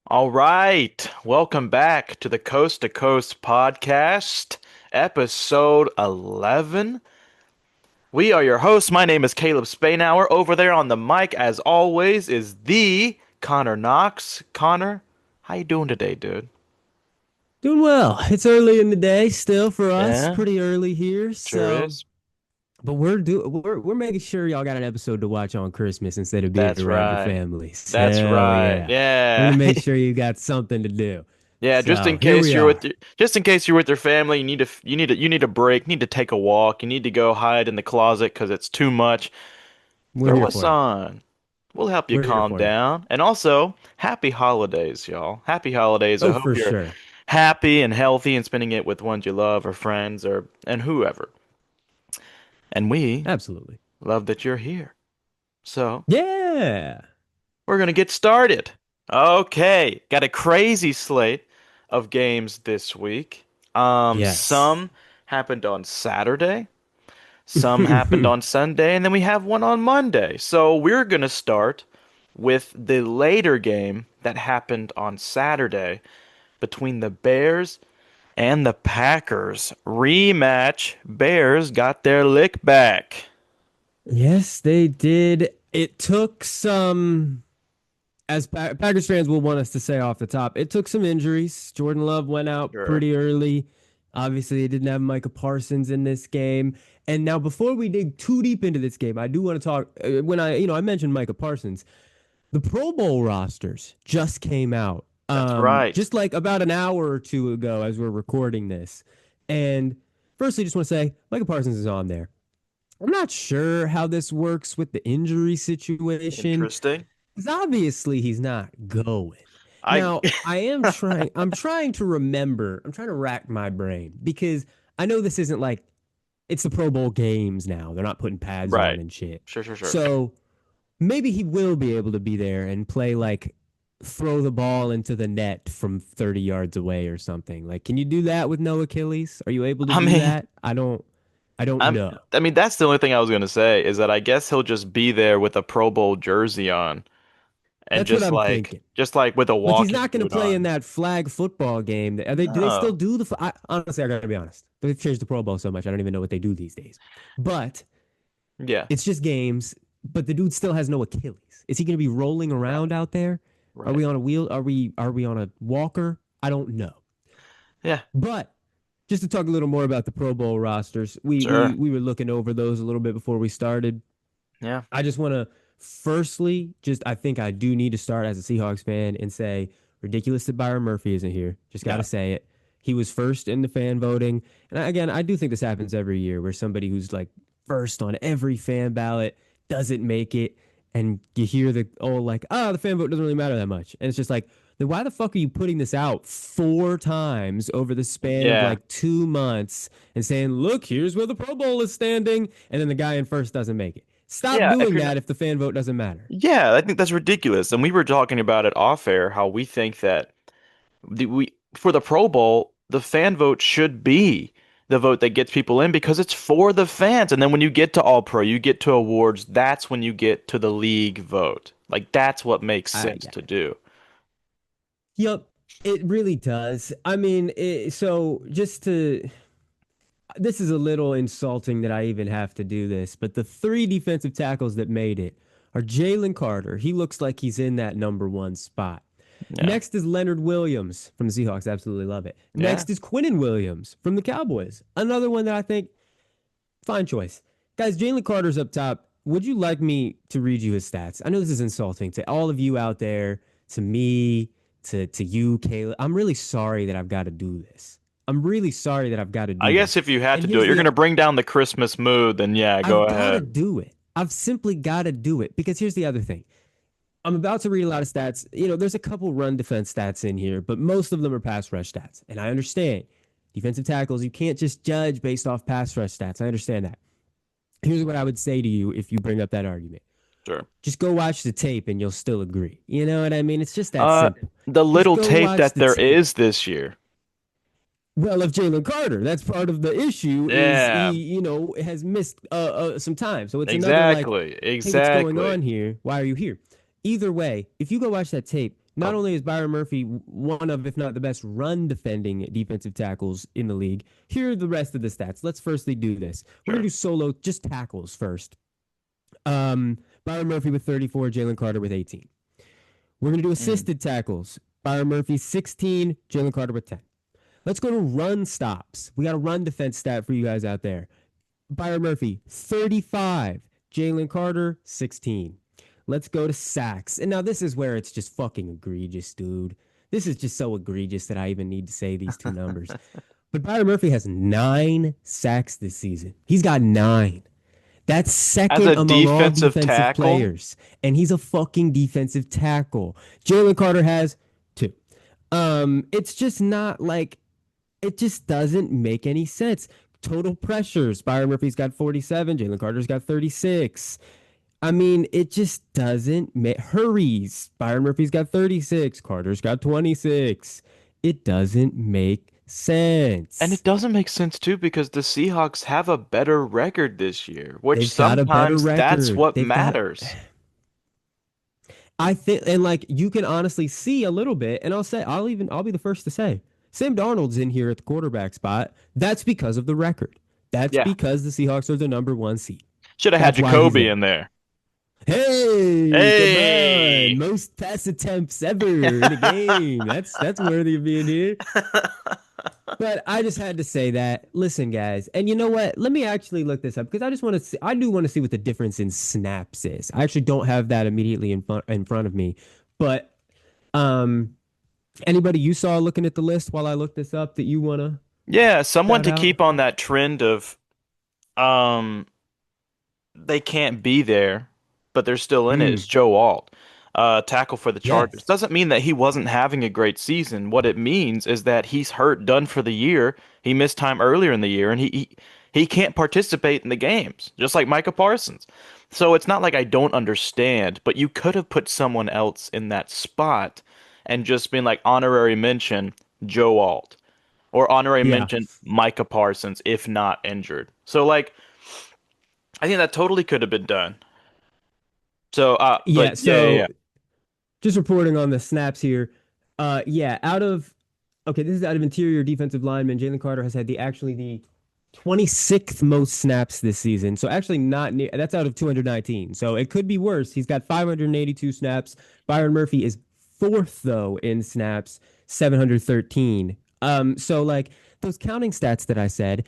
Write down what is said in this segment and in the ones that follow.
All right. Welcome back to the Coast to Coast podcast, episode 11. We are your hosts. My name is Caleb Spainhour. Over there on the mic, as always, is the Connor Knox. Connor, how you doing today, dude? Doing well. It's early in the day still for us, Yeah, pretty early here. sure So, is. but we're making sure y'all got an episode to watch on Christmas instead of being That's around your right. families. That's Hell right. yeah. We're Yeah. gonna make sure you got something to do. Yeah, So, here we are. just in case you're with your family, you need a break, you need to take a walk, you need to go hide in the closet because it's too much. We're Throw here us for you. on. We'll help you We're here calm for you. down. And also, happy holidays, y'all. Happy holidays. I Oh, hope for you're sure. happy and healthy and spending it with ones you love or friends or and whoever. And we Absolutely. love that you're here. So, Yeah. we're gonna get started. Okay, got a crazy slate of games this week. Yes. Some happened on Saturday. Some happened on Sunday, and then we have one on Monday. So we're going to start with the later game that happened on Saturday between the Bears and the Packers. Rematch. Bears got their lick back. Yes, they did. It took some, as Packers fans will want us to say off the top, it took some injuries. Jordan Love went out Sure. pretty early. Obviously, they didn't have Micah Parsons in this game. And now, before we dig too deep into this game, I do want to talk. When I mentioned Micah Parsons, the Pro Bowl rosters just came out, That's right. just like about an hour or two ago as we're recording this. And firstly, just want to say Micah Parsons is on there. I'm not sure how this works with the injury situation. Interesting. Because obviously he's not going. I Now, I'm trying to remember, I'm trying to rack my brain because I know this isn't like, it's the Pro Bowl games now. They're not putting pads on right. and shit. Sure, sure, sure. So maybe he will be able to be there and play like throw the ball into the net from 30 yards away or something. Like, can you do that with no Achilles? Are you able to I do mean, that? I don't I'm know. I mean that's the only thing I was going to say is that I guess he'll just be there with a Pro Bowl jersey on and That's what I'm thinking. just like with a Like he's walking not going to boot play in on. that flag football game. Are they? Do they still No. do the? Honestly, I gotta be honest. They've changed the Pro Bowl so much. I don't even know what they do these days. But Yeah. it's just games. But the dude still has no Achilles. Is he going to be rolling around Right. out there? Are Right. we on a wheel? Are we on a walker? I don't know. Yeah. But just to talk a little more about the Pro Bowl rosters, we we Sure. we were looking over those a little bit before we started. Yeah. I just want to firstly, just I think I do need to start as a Seahawks fan and say ridiculous that Byron Murphy isn't here. Just got Yeah. to say it. He was first in the fan voting. And again, I do think this happens every year where somebody who's like first on every fan ballot doesn't make it. And you hear the, oh, like, oh, the fan vote doesn't really matter that much. And it's just like, then why the fuck are you putting this out four times over the span of Yeah. like 2 months and saying, look, here's where the Pro Bowl is standing? And then the guy in first doesn't make it. Stop Yeah. If doing you're not, that if the fan vote doesn't matter. yeah, I think that's ridiculous. And we were talking about it off air how we think that we for the Pro Bowl, the fan vote should be the vote that gets people in because it's for the fans. And then when you get to All Pro, you get to awards, that's when you get to the league vote. Like that's what makes sense Yeah. to do. Yep, it really does. I mean, so just to, this is a little insulting that I even have to do this, but the three defensive tackles that made it are Jalen Carter. He looks like he's in that number one spot. Yeah. Next is Leonard Williams from the Seahawks. Absolutely love it. Yeah. Next is Quinnen Williams from the Cowboys. Another one that I think, fine choice. Guys, Jalen Carter's up top. Would you like me to read you his stats? I know this is insulting to all of you out there, to me, to you, Caleb. I'm really sorry that I've got to do this. I'm really sorry that I've got to I do guess this. if you had And to do it, here's you're the going to bring down the Christmas mood, then yeah, go I've got to ahead. do it. I've simply got to do it because here's the other thing. I'm about to read a lot of stats. There's a couple run defense stats in here, but most of them are pass rush stats. And I understand defensive tackles, you can't just judge based off pass rush stats. I understand that. Here's what I would say to you if you bring up that argument. Sure. Just go watch the tape and you'll still agree. You know what I mean? It's just that Uh, simple. the Just little go tape watch that the there tape. is this year. Well, of Jalen Carter, that's part of the issue. Is Yeah, he has missed some time, so it's another like, exactly. hey, what's going Exactly. on here? Why are you here? Either way, if you go watch that tape, Not only is Byron Murphy one of, if not the best run defending defensive tackles in the league, here are the rest of the stats. Let's firstly do this. We're going Sure. to do solo, just tackles first. Byron Murphy with 34, Jalen Carter with 18. We're going to do Mm. assisted tackles. Byron Murphy 16, Jalen Carter with 10. Let's go to run stops. We got a run defense stat for you guys out there. Byron Murphy 35, Jalen Carter 16. Let's go to sacks. And now this is where it's just fucking egregious, dude. This is just so egregious that I even need to say these two numbers. But Byron Murphy has 9 sacks this season. He's got 9. That's As second a among all defensive defensive tackle, players. And he's a fucking defensive tackle. Jalen Carter has 2. It's just not like, it just doesn't make any sense. Total pressures. Byron Murphy's got 47. Jalen Carter's got 36. I mean, it just doesn't make hurries. Byron Murphy's got 36. Carter's got 26. It doesn't make and it sense. doesn't make sense too because the Seahawks have a better record this year, which They've got a better sometimes that's record. what They've got, matters. I think, and like you can honestly see a little bit, and I'll be the first to say, Sam Darnold's in here at the quarterback spot. That's because of the record. That's Yeah. because the Seahawks are the number 1 seed. Should have had That's why he's Jacoby there. in there. Hey, come on. Hey. Most pass attempts ever in a game. That's worthy of being here. But I just had to say that. Listen, guys, and you know what? Let me actually look this up because I just want to see. I do want to see what the difference in snaps is. I actually don't have that immediately in front of me. But um, anybody you saw looking at the list while I look this up that you want to Yeah, someone shout to out? keep on that trend of um they can't be there, but they're still in it is Mm, Joe Alt. Tackle for the Chargers. yes. Doesn't mean that he wasn't having a great season. What it means is that he's hurt, done for the year. He missed time earlier in the year, and he can't participate in the games, just like Micah Parsons. So it's not like I don't understand, but you could have put someone else in that spot and just been like honorary mention Joe Alt or honorary Yeah. mention Micah Parsons if not injured. So like I think that totally could have been done. So but Yeah. yeah, yeah, So yeah. just reporting on the snaps here. Yeah, okay, this is out of interior defensive lineman. Jalen Carter has had the 26th most snaps this season. So actually not near, that's out of 219. So it could be worse. He's got 582 snaps. Byron Murphy is fourth though in snaps, 713. So like those counting stats that I said,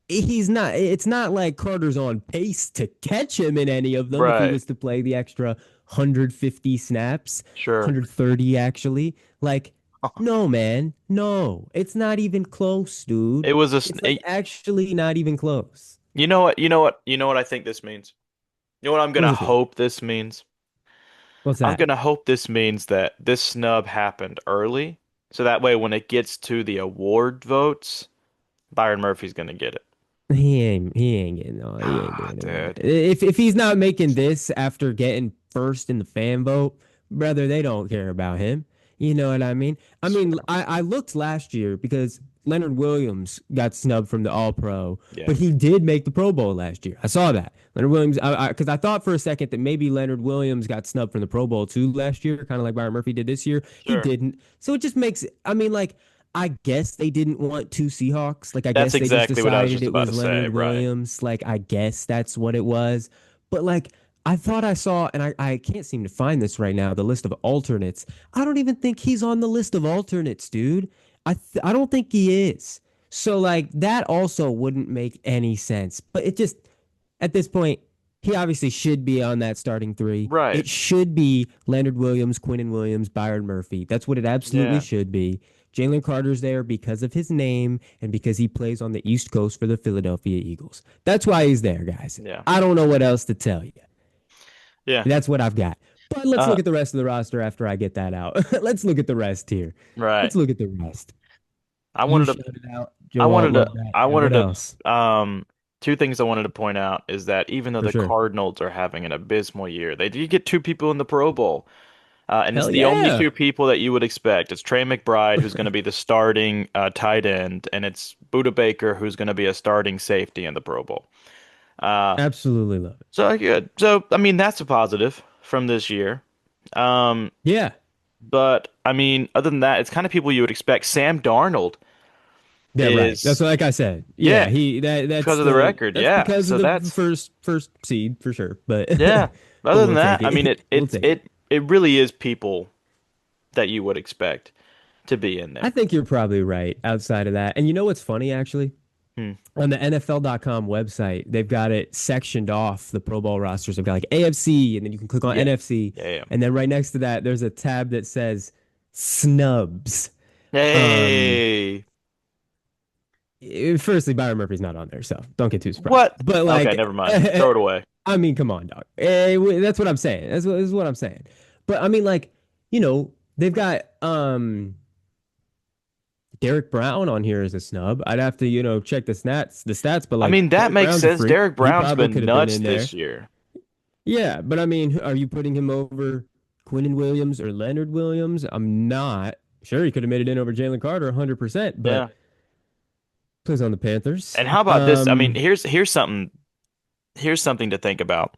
it's not like Carter's on pace to catch him in any of them if he Right. was to play the extra 150 snaps, Sure. 130 actually. Like, no, man. No. It's not even close, dude. It was It's like actually not even close. you know what? You know what? You know what I think this means? You know what I'm What gonna does it mean? hope this means? What's I'm that? gonna hope this means that this snub happened early, so that way when it gets to the award votes, Byron Murphy's gonna get it. He ain't getting no, he ain't Ah, doing it, man. dude. If he's not making this after getting first in the fan vote, brother, they don't care about him. You know what I mean? I It's mean, fair. I looked last year because Leonard Williams got snubbed from the All Pro, Yeah. but he did make the Pro Bowl last year. I saw that. Leonard Williams, because I thought for a second that maybe Leonard Williams got snubbed from the Pro Bowl too last year, kind of like Byron Murphy did this year. He Sure. didn't. So it just makes, I mean, like, I guess they didn't want 2 Seahawks. Like, I That's guess they just exactly what I was decided just it about was to say. Leonard Right. Williams. Like, I guess that's what it was. But, like, I thought I saw, and I can't seem to find this right now, the list of alternates. I don't even think he's on the list of alternates, dude. I don't think he is. So, like, that also wouldn't make any sense. But it just, at this point, he obviously should be on that starting three. Right. It should be Leonard Williams, Quinnen Williams, Byron Murphy. That's what it absolutely Yeah. should be. Jalen Carter's there because of his name and because he plays on the East Coast for the Philadelphia Eagles. That's why he's there, guys. Yeah. I don't know what else to tell you. Yeah. That's what I've got. But let's Uh, look at the rest of the roster after I get that out. Let's look at the rest here. right. Let's look at the rest. I You wanted to shouted out I Joe Alt, wanted to love that. I Now, what wanted else? to two things I wanted to point out is that even though For the sure. Cardinals are having an abysmal year, they did get two people in the Pro Bowl. And it's Hell the only yeah. two people that you would expect. It's Trey McBride, who's going to be the starting tight end, and it's Buda Baker, who's going to be a starting safety in the Pro Bowl. Uh, Absolutely love it. so good. So I mean, that's a positive from this year. Um, Yeah. But I mean, other than that, it's kind of people you would expect. Sam Darnold Yeah, right. That's is, what, like I said. Yeah, yeah, he because of the record, that's yeah. because of So the that's, first seed for sure. But yeah. but Other than we'll that, take I mean, it. We'll take it. it really is people that you would expect to be in I there. think you're probably right outside of that. And you know what's funny actually? Hmm. On the NFL.com website, they've got it sectioned off the Pro Bowl rosters. They've got like AFC, and then you can click on Yeah, NFC, yeah, yeah. and then right next to that, there's a tab that says snubs. Um, Hey, Firstly, Byron Murphy's not on there, so don't get too surprised. what? But Okay, like, never mind. Throw it away. I mean, come on, dog. That's what I'm saying. This is what I'm saying. But I mean, like, they've got Derek Brown on here as a snub. I'd have to, check the stats, but I like mean, that Derek makes Brown's a sense. freak. Derek He Brown's probably been could have been nuts in there. this year. Yeah, but I mean, are you putting him over Quinnen Williams or Leonard Williams? I'm not. Sure, he could have made it in over Jalen Carter 100%, but Yeah. plays on the Panthers. And how about this? I mean, here's something to think about.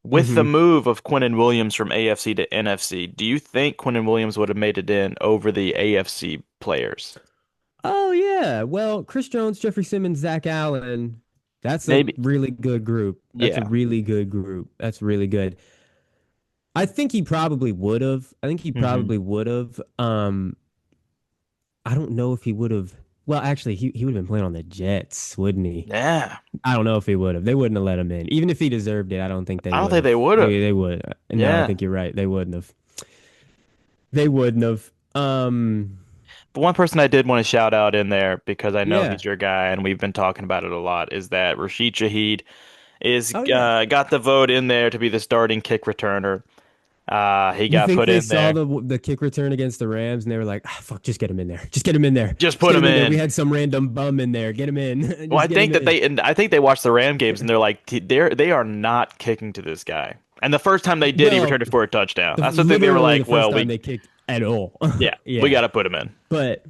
With the Mhm. move of Quinnen Williams from AFC to NFC, do you think Quinnen Williams would have made it in over the AFC players? Oh yeah. Well, Chris Jones, Jeffrey Simmons, Zach Allen. That's a Maybe. really good group. That's a Yeah. really good group. That's really good. I think he probably would have. I think he Hmm. probably would have. I don't know if he would have. Well, actually, he would have been playing on the Jets, wouldn't he? Yeah. I don't know if he would have. They wouldn't have let him in. Even if he deserved it, I don't think they I don't would think have. they would have. They would. No, I Yeah. think you're right. They wouldn't have. They wouldn't have. But one person I did want to shout out in there because I know Yeah. he's your guy and we've been talking about it a lot is that Rashid Shaheed is Oh yeah. got the vote in there to be the starting kick returner. He You got think put they in saw there. the kick return against the Rams and they were like, ah, fuck, just get him in there. Just get him in there. Just Just put get him him in there. We in. had some random bum in there. Get him in. Well, Just get him in. I think they watched the Ram games and they're like they are not kicking to this guy. And the first time they did, he Well, returned it for a touchdown. That's the thing. They were literally the like, first well, time they kicked at all. we Yeah. got to put him in. But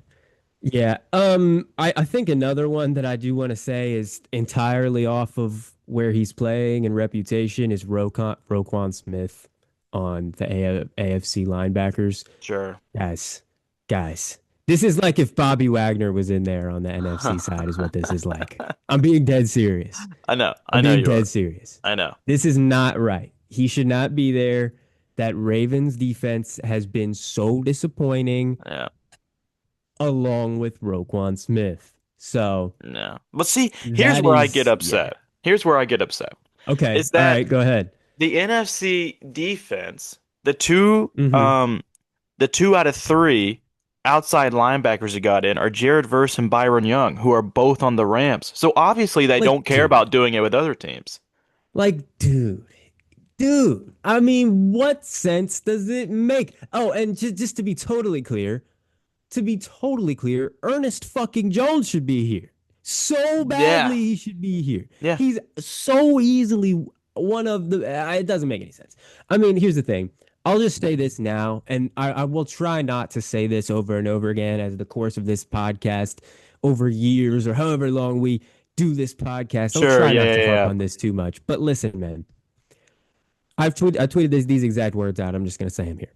yeah. I think another one that I do want to say is entirely off of where he's playing and reputation is Roquan Smith on the AFC linebackers. Sure. Guys, guys, this is like if Bobby Wagner was in there on the NFC side, is what this is like. I'm being dead serious. I I'm know being you dead are. serious. I know. This is not right. He should not be there. That Ravens defense has been so disappointing, Yeah. along with Roquan Smith. So No. But see, here's that where I get is, yeah. upset. Here's where I get upset. Okay. Is All that right. Go ahead. the NFC defense, Mm-hmm. the two out of three outside linebackers who got in are Jared Verse and Byron Young, who are both on the Rams. So obviously they don't Like, care dude, about doing it with other teams. dude. I mean, what sense does it make? Oh, and just to be totally clear, Ernest fucking Jones should be here. So Yeah. badly he should be here. Yeah. He's so easily one of the. It doesn't make any sense. I mean, here's the thing. I'll just say this now, and I will try not to say this over and over again as the course of this podcast over years or however long we do this podcast. I'll Sure. try Yeah, not yeah, to harp yeah. on this too much. But listen, man, I tweeted these exact words out. I'm just gonna say them here.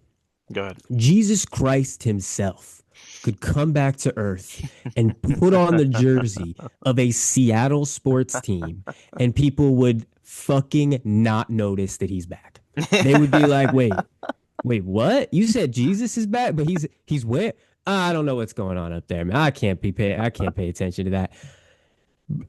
Go ahead. Jesus Christ himself could come back to earth and put on the jersey of a Seattle sports team and people would fucking not notice that he's back. They would be like, wait, what? You said Jesus is back, but he's where? I don't know what's going on up there, man. I can't pay attention to that.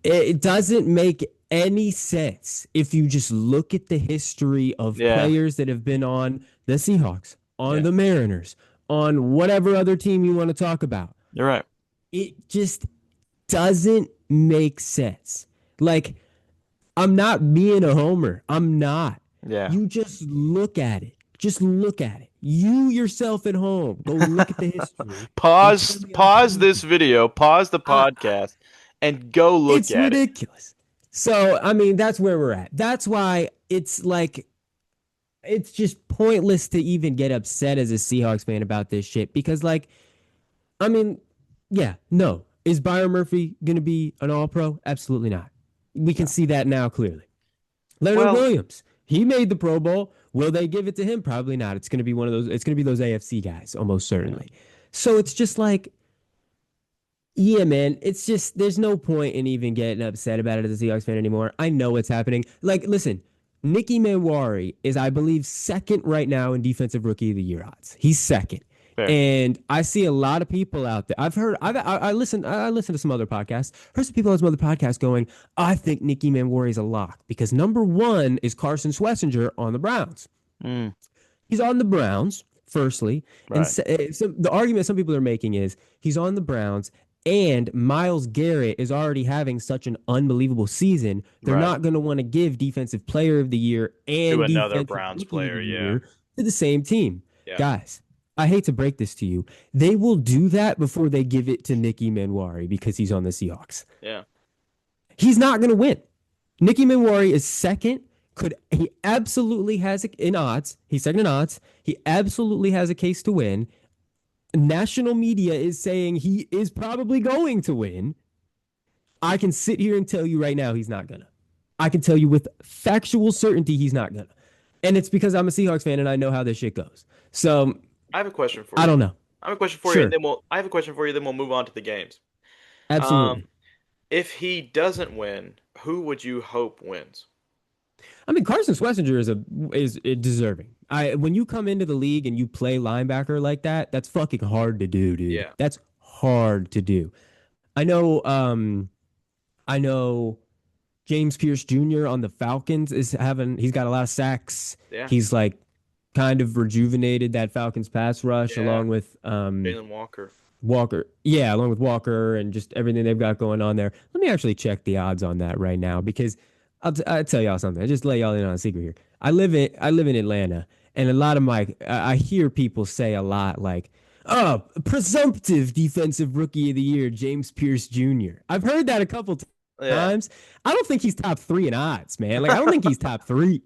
It doesn't make any sense if you just look at the history of Yeah. players that have been on the Seahawks, on Yeah. the Mariners, on whatever other team you want to talk about. You're right. It just doesn't make sense. Like, I'm not being a homer. I'm not. Yeah. You just look at it. Just look at it. You yourself at home, go look at the history and tell me I'm Pause this crazy. video, pause the I, podcast, and go look It's at it. ridiculous. So, I mean, that's where we're at. That's why it's like, it's just pointless to even get upset as a Seahawks fan about this shit because, like, I mean, yeah, no. Is Byron Murphy going to be an all pro? Absolutely not. We can No. see that now clearly. Leonard Well, Williams, he made the Pro Bowl. Will they give it to him? Probably not. It's going to be one of those. It's going to be those AFC guys, almost Yeah. certainly. So it's just like, yeah, man. It's just there's no point in even getting upset about it as a Seahawks fan anymore. I know what's happening. Like, listen, Nicky Manwari is, I believe, second right now in Defensive Rookie of the Year odds. He's second. Fair. And I see a lot of people out there. I've heard. I listened to some other podcasts. Heard some people on some other podcasts going, "I think Nicky Manwari is a lock because number one is Carson Schlesinger on the Browns. Mm, He's on the Browns, firstly. And right. so the argument some people are making is he's on the Browns, and Myles Garrett is already having such an unbelievable season. They're Right. not going to want to give Defensive Player of the Year To and another Defensive Browns Rookie of player. the Yeah. Year to the same team. Yeah. Guys, I hate to break this to you. They will do that before they give it to Nicky Manwari because he's on the Seahawks. Yeah. He's not going to win. Nicky Manwari is second. He absolutely has in odds. He's second in odds. He absolutely has a case to win. National media is saying he is probably going to win. I can sit here and tell you right now he's not gonna. I can tell you with factual certainty he's not gonna. And it's because I'm a Seahawks fan and I know how this shit goes. So I have a question for I you. don't know. I have a question for you, and Sure. then we'll. I have a question for you, then we'll move on to the games. Um, Absolutely. if he doesn't win, who would you hope wins? I mean, Carson Schlesinger is deserving. I when you come into the league and you play linebacker like that, that's fucking hard to do, dude. Yeah. That's hard to do. I know I know James Pierce Jr. on the Falcons is having he's got a lot of sacks. Yeah. He's like kind of rejuvenated that Falcons pass rush Yeah. along with Jalen Walker. Walker. Yeah, along with Walker and just everything they've got going on there. Let me actually check the odds on that right now because I'll tell y'all something. I just lay y'all in on a secret here. I live in Atlanta, and a lot of my I hear people say a lot like, "Oh, presumptive defensive rookie of the year, James Pierce Jr." I've heard that a couple Yeah. times. I don't think he's top three in odds, man. Like I don't think he's top three.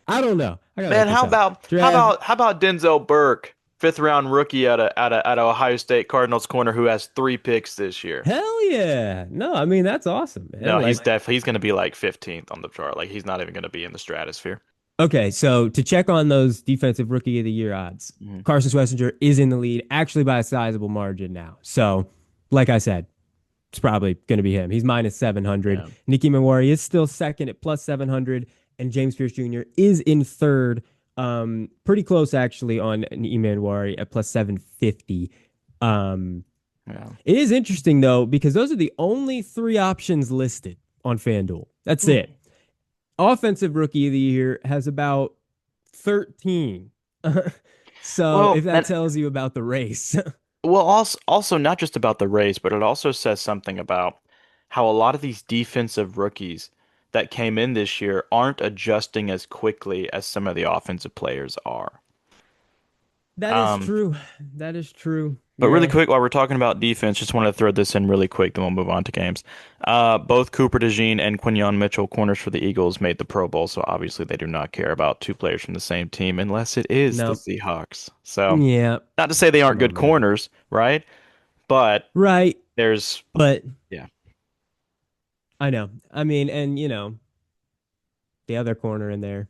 I don't know. I gotta Man, look this how up. about how Draft. about how about Denzel Burke, fifth round rookie at a Ohio State Cardinals corner who has 3 picks this year? Hell yeah. No, I mean that's awesome, man. No, Like he's gonna be like 15th on the chart. Like he's not even gonna be in the stratosphere. okay, so to check on those defensive rookie of the year odds, Mhm. Carson Schlesinger is in the lead, actually by a sizable margin now. So, like I said, it's probably going to be him. He's minus 700. Yeah. Nicky Manwari is still second at plus 700, and James Pierce Jr. is in third. Pretty close actually on Nicky Manwari at plus 750. Um, Yeah. it is interesting though because those are the only three options listed on FanDuel. That's Hmm. it. Offensive rookie of the year has about 13. So Well, if that and tells you about the race. also not just about the race, but it also says something about how a lot of these defensive rookies that came in this year aren't adjusting as quickly as some of the offensive players are. That is Um, true. That is true. but really Yeah. quick, while we're talking about defense, just want to throw this in really quick, then we'll move on to games. Both Cooper DeJean and Quinyon Mitchell, corners for the Eagles, made the Pro Bowl, so obviously they do not care about two players from the same team unless it is the No. Seahawks. So, Yeah. not to say they aren't Come good on, man. corners, right? But Right. there's, But yeah, I know. I mean, and the other corner in there.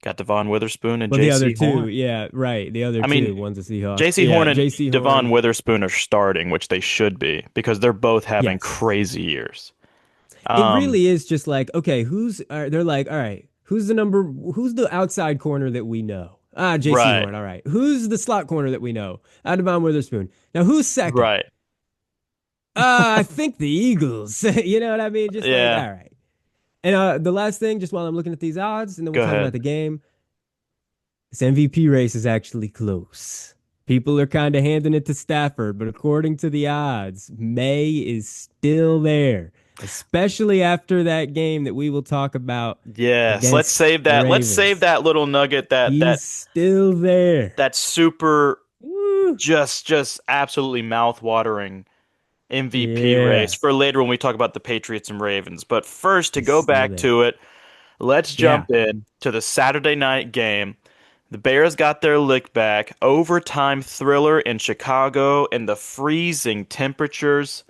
got Devon Witherspoon and Well, the other J.C. two. Horn. Yeah. Right. The other I mean, two. One's a Seahawks. J.C. Yeah. Horn and JC Devon Horn. Witherspoon are starting, which they should be because they're both having Yes. crazy years. It Um, really is just like, okay, they're like, all right, who's the outside corner that we know? Ah, JC right, Horn. All right. Who's the slot corner that we know? Adavon Witherspoon. Now, who's second? right, I think the Eagles. You know what I mean? Just like, yeah. all right. And the last thing, just while I'm looking at these odds, and then we'll Go talk about ahead. the game, this MVP race is actually close. People are kind of handing it to Stafford, but according to the odds, May is still there, especially after that game that we will talk about Yes, let's against save the that. Let's save Ravens. that little nugget that He's that still there. that super Woo. just absolutely mouth-watering MVP race Yeah, for later when we talk about the Patriots and Ravens. But first, to he's go still back there. to it, let's Yeah, jump in to the Saturday night game. The Bears got their lick back, overtime thriller in Chicago in the freezing temperatures.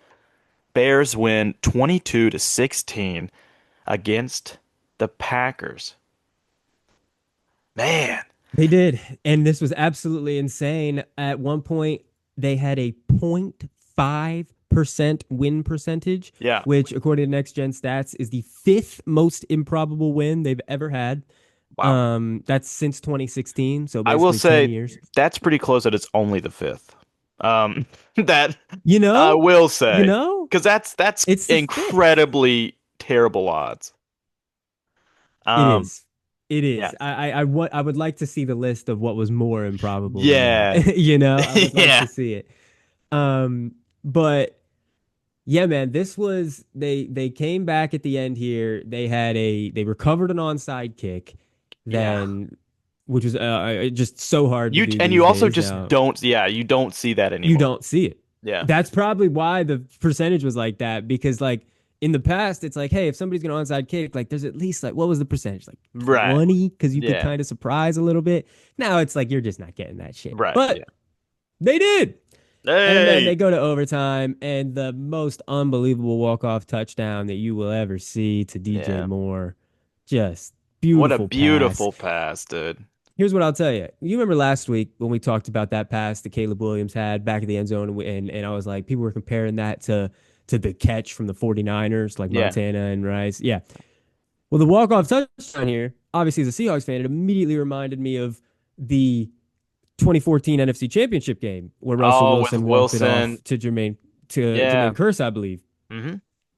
Bears win 22 to 16 against the Packers. Man. They did. And this was absolutely insane. At one point, they had a 0.5% win percentage, Yeah. which, according to Next Gen Stats, is the fifth most improbable win they've ever had. Wow. That's since 2016, so I will basically 10 say years. that's pretty close that it's only the fifth. That You I know, will you say, know, because that's it's the fifth. incredibly terrible odds. It Um, is. It yeah. is. I would like to see the list of what was more improbable than that. Yeah. I would like Yeah. to see it. But yeah, man, this was they came back at the end here. They recovered an onside kick, Yeah. then which was just so hard to You do and you these also days just now. don't, yeah, you don't see that You anymore. don't see it. Yeah. That's probably why the percentage was like that because like in the past it's like hey, if somebody's going to onside kick, like there's at least like what was the percentage? Like Right. 20 cuz you could Yeah. kind of surprise a little bit. Now it's like you're just not getting that shit. Right. Yeah. But they did. And then they Hey, go to overtime, and the most unbelievable walk-off touchdown that you will ever see to DJ yeah. Moore. Just What a beautiful pass. beautiful pass, dude. Here's what I'll tell you. You remember last week when we talked about that pass that Caleb Williams had back in the end zone, and I was like, people were comparing that to the catch from the 49ers, like Yeah. Montana and Rice. Yeah. Well, the walk-off touchdown here, obviously as a Seahawks fan, it immediately reminded me of the 2014 NFC Championship game where Russell Oh, with Wilson walked it Wilson. off to Jermaine Yeah. Curse, I believe. Hmm.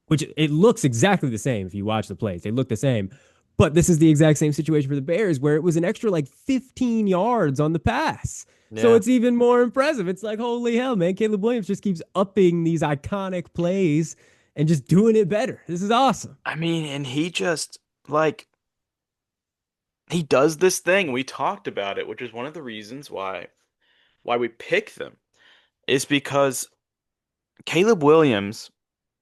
Which it looks exactly the same if you watch the plays. They look the same. But this is the exact same situation for the Bears where it was an extra like 15 yards on the pass. So Yeah. it's even more impressive. It's like, holy hell, man. Caleb Williams just keeps upping these iconic plays and just doing it better. This is awesome. I mean, and he just like he does this thing. We talked about it, which is one of the reasons why we pick them is because Caleb Williams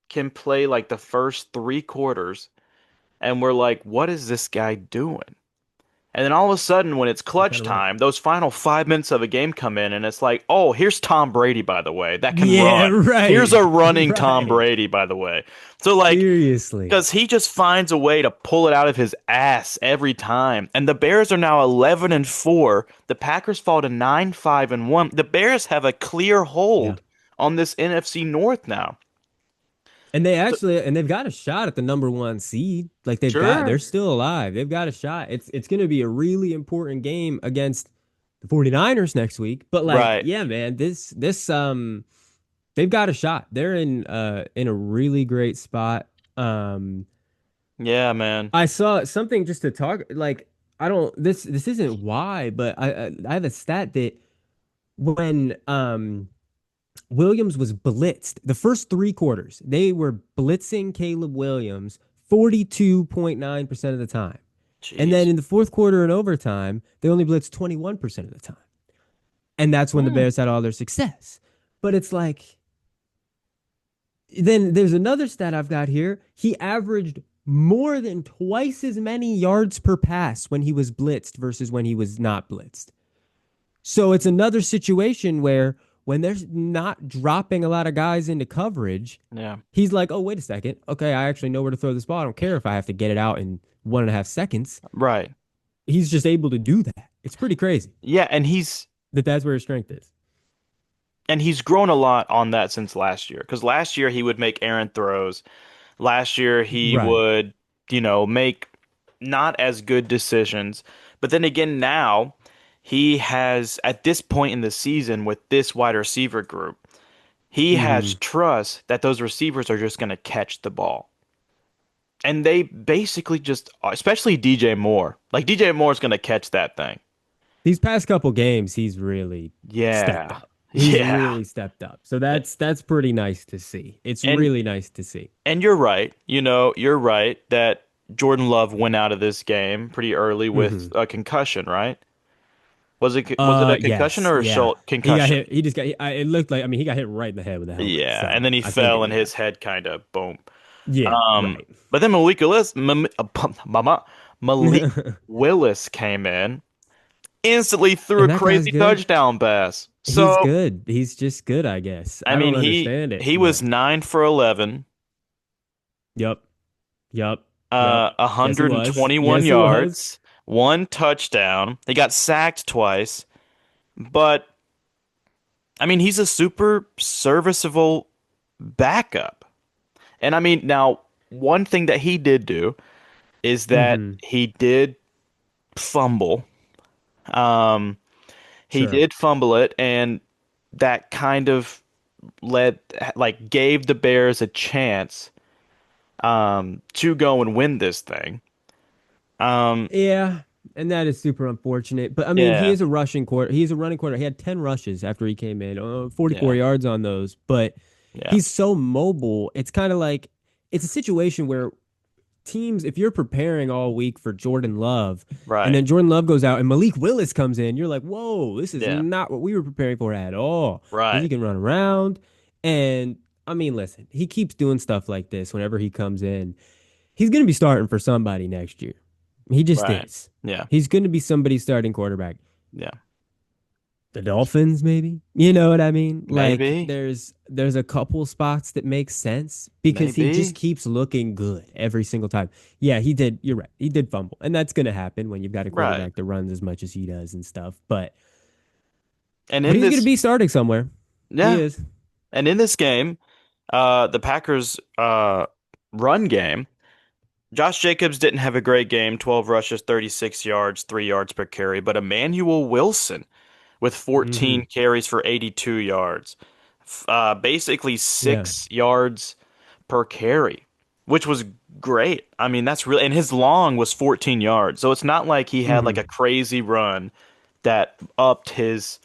can play like the first three quarters, and we're like, what is this guy doing? And then all of a sudden, when it's You're clutch kind of right. time, those final 5 minutes of a game come in, and it's like, oh, here's Tom Brady, by the way, that can Yeah, run. Here's a right. running Tom Right. Brady, by the way. So, like, Seriously. because he just finds a way to pull it out of his ass every time. And the Bears are now 11-4. The Packers fall to 9-5-1. The Bears have a clear Yeah. hold on this NFC North now. And So, they've got a shot at the number one seed. Like they're sure. still alive. They've got a shot. It's going to be a really important game against the 49ers next week. But like, Right. yeah, man, they've got a shot. They're in a really great spot. Um, Yeah, man. I saw something just to talk like I don't this isn't why, but I have a stat that when Williams was blitzed. The first three quarters, they were blitzing Caleb Williams 42.9% of the time. And then Jeez. in the fourth quarter and overtime, they only blitzed 21% of the time. And that's when the Hmm. Bears had all their success. But it's like, then there's another stat I've got here. He averaged more than twice as many yards per pass when he was blitzed versus when he was not blitzed. So it's another situation where when they're not dropping a lot of guys into coverage, Yeah. he's like, oh, wait a second. Okay, I actually know where to throw this ball. I don't care if I have to get it out in 1.5 seconds. Right. He's just able to do that. It's pretty crazy Yeah, that that's where his strength is. and he's grown a lot on that since last year. Because last year he would make errant throws. Last year he Right. would, make not as good decisions. But then again, now he has, at this point in the season with this wide receiver group, he has Mm-hmm. trust that those receivers are just going to catch the ball. And they basically just, especially DJ Moore, like DJ Moore's going to catch that thing. These past couple games, he's really stepped Yeah. up. He's Yeah. really stepped up. So that's pretty nice to see. It's And really nice to see. and you're right. You're right that Jordan Love went out of this game pretty early with Mm-hmm. a concussion, right? Was it a concussion Yes, or a yeah. shoulder He got concussion? hit. He just got. It looked like. I mean, he got hit right in the head with a helmet. Yeah, and So then he I think. fell and Yeah. his head kind of boom. Yeah. Um, Right. but then Malik Willis came in, instantly threw a And that guy's crazy good. touchdown pass. He's So, good. He's just good, I guess. I I mean, don't he understand it, he was but 9 for 11, yep. Yep. Yep. Yes, he was. 121 Yes, he was. yards. one touchdown. He got sacked twice, but I mean, he's a super serviceable backup. And I mean, now one thing that he did do is that Mm-hmm. he did fumble. Um, he Sure. did fumble it, and that kind of led, like, gave the Bears a chance to go and win this thing. Um, Yeah, and that is super unfortunate. But I mean, he yeah, is a rushing quarter. He's a running quarter. He had 10 rushes after he came in, 44 yeah, yards on those. But yeah, he's so mobile. It's kind of like it's a situation where teams, if you're preparing all week for Jordan Love, and right, then Jordan Love goes out and Malik Willis comes in, you're like, whoa, this is yeah, not what we were preparing for at all. Because he right, can run around. And I mean, listen, he keeps doing stuff like this whenever he comes in. He's going to be starting for somebody next year. He just right, is. yeah, He's going to be somebody's starting quarterback. yeah, The Dolphins, maybe. You know what I mean? Like maybe, there's a couple spots that make sense because he just maybe, keeps looking good every single time. Yeah, he did. You're right. He did fumble, and that's going to happen when you've got a right, quarterback that runs as much as he does and stuff. and But in he's going to this, be starting somewhere. He yeah, is. and in this game, the Packers' run game. Josh Jacobs didn't have a great game, 12 rushes, 36 yards, 3 yards per carry, but Emmanuel Wilson with Mm-hmm. 14 carries for 82 yards, basically Yeah. 6 yards per carry, which was great. I mean, that's really, and his long was 14 yards. So it's not like he had like Mm-hmm. a crazy run that upped his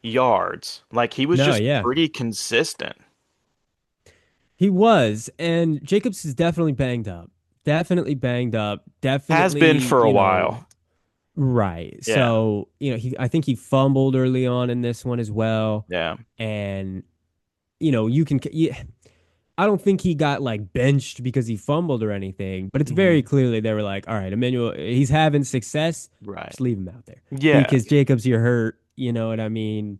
yards. Like he was No, just yeah. pretty consistent. He was, and Jacobs is definitely banged up. Definitely banged up. Has been Definitely, for a while. right. Yeah. So, I think he fumbled early on in this one as well. Yeah. And, I don't think he got like benched because he fumbled or anything, but it's very Hmm. clearly they were like, all right, Emmanuel, he's having success. Right. Just leave him out there Yeah. because Jacobs, you're hurt. You know what I mean?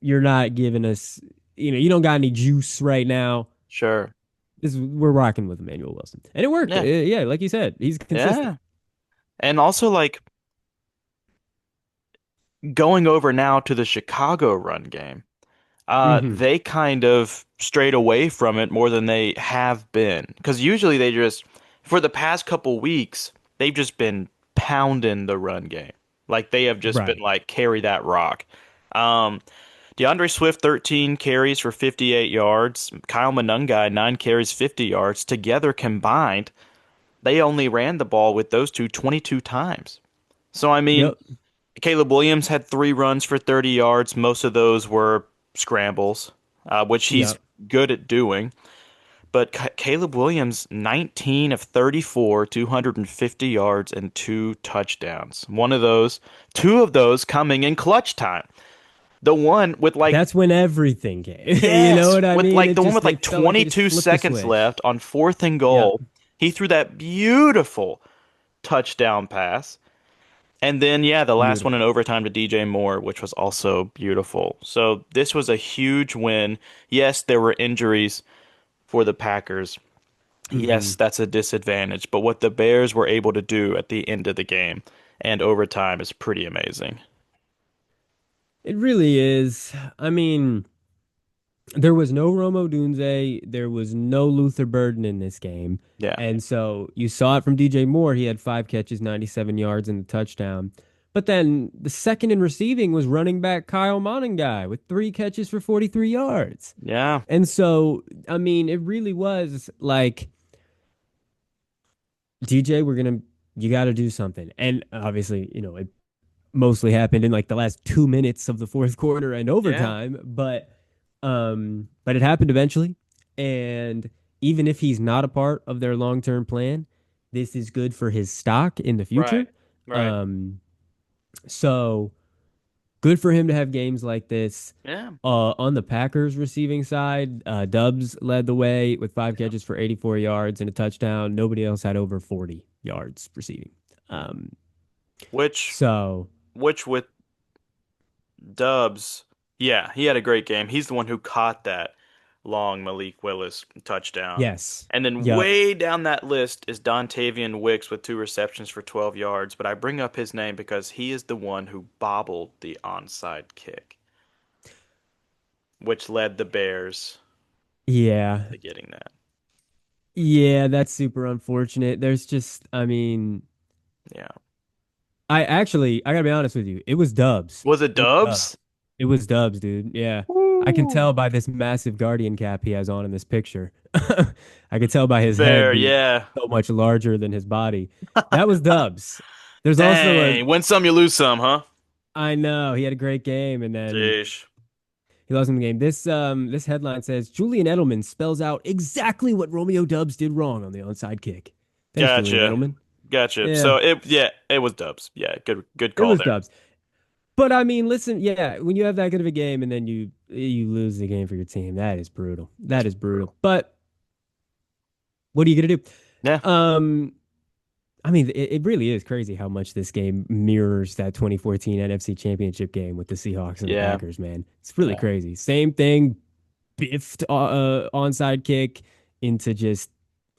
You're not giving us, you don't got any juice right now. Sure. We're rocking with Emmanuel Wilson. And it worked. Yeah. Yeah, like you said, he's consistent. Yeah. And also, like, going over now to the Chicago run game, Hmm. they kind of strayed away from it more than they have been. Because usually they just, for the past couple weeks, they've just been pounding the run game. Like they have just been Right. like, carry that rock. Um, DeAndre Swift, 13 carries for 58 yards. Kyle Monungai, 9 carries, 50 yards. Together combined, they only ran the ball with those two 22 times. So, I mean, Yep. Caleb Williams had 3 runs for 30 yards. Most of those were scrambles, which he's Yep. good at doing. But Caleb Williams, 19 of 34, 250 yards and 2 touchdowns. Two of those coming in clutch time. The one with like, That's when everything came. You know yes, what I with mean? like the one with like It felt like they just 22 flipped the seconds switch. left on fourth and Yep. goal. He threw that beautiful touchdown pass. And then, yeah, the last one in Beautiful. overtime to DJ Moore, which was also beautiful. So this was a huge win. Yes, there were injuries for the Packers. Yes, Hmm. that's a disadvantage. But what the Bears were able to do at the end of the game and overtime is pretty amazing. It really is. I mean, there was no Romo Dunze, there was no Luther Burden in this game. Yeah, And so you saw it from DJ Moore. He had 5 catches, 97 yards, and a touchdown. But then the second in receiving was running back Kyle Monangai with 3 catches for 43 yards. yeah, And so, I mean, it really was like, DJ, you got to do something. And obviously, it mostly happened in like the last 2 minutes of the fourth quarter and yeah, overtime, but it happened eventually. And even if he's not a part of their long-term plan, this is good for his stock in the right, future. right. Um, so good for him to have games like this. Yeah, On the Packers receiving side, Dubs led the way with five yeah. catches for 84 yards and a touchdown. Nobody else had over 40 yards receiving. Um, Which, so which with Dubs, yeah, he had a great game. He's the one who caught that. long Malik Willis touchdown. Yes. And then Yep. way down that list is Dontavian Wicks with 2 receptions for 12 yards. But I bring up his name because he is the one who bobbled the onside kick, which led the Bears Yeah. to getting that. Yeah, that's super unfortunate. There's just, I mean, Yeah. I gotta be honest with you. It was dubs. Was it It was dubs. Dubs? It was dubs, dude. Yeah. I can Woo. tell by this massive Guardian cap he has on in this picture. I can tell by his head Fair, being yeah. so much larger than his body. That was dubs. There's also a, Dang. Win some, you lose some, huh? I know, he had a great game and then Jeez. he lost in the game. This headline says Julian Edelman spells out exactly what Romeo Dubs did wrong on the onside kick. Thanks, Julian Gotcha. Edelman. Gotcha. Yeah, So it was Dubs. Yeah, good it call was there. Dubs. But I mean, listen, yeah, when you have that good of a game and then you lose the game for your team, that is brutal. That is brutal. Brutal. But what are you gonna do? Yeah. Um, I mean, it really is crazy how much this game mirrors that 2014 NFC Championship game with the Seahawks and the Yeah. Packers, man. It's really Yeah. crazy. Same thing, biffed onside kick into just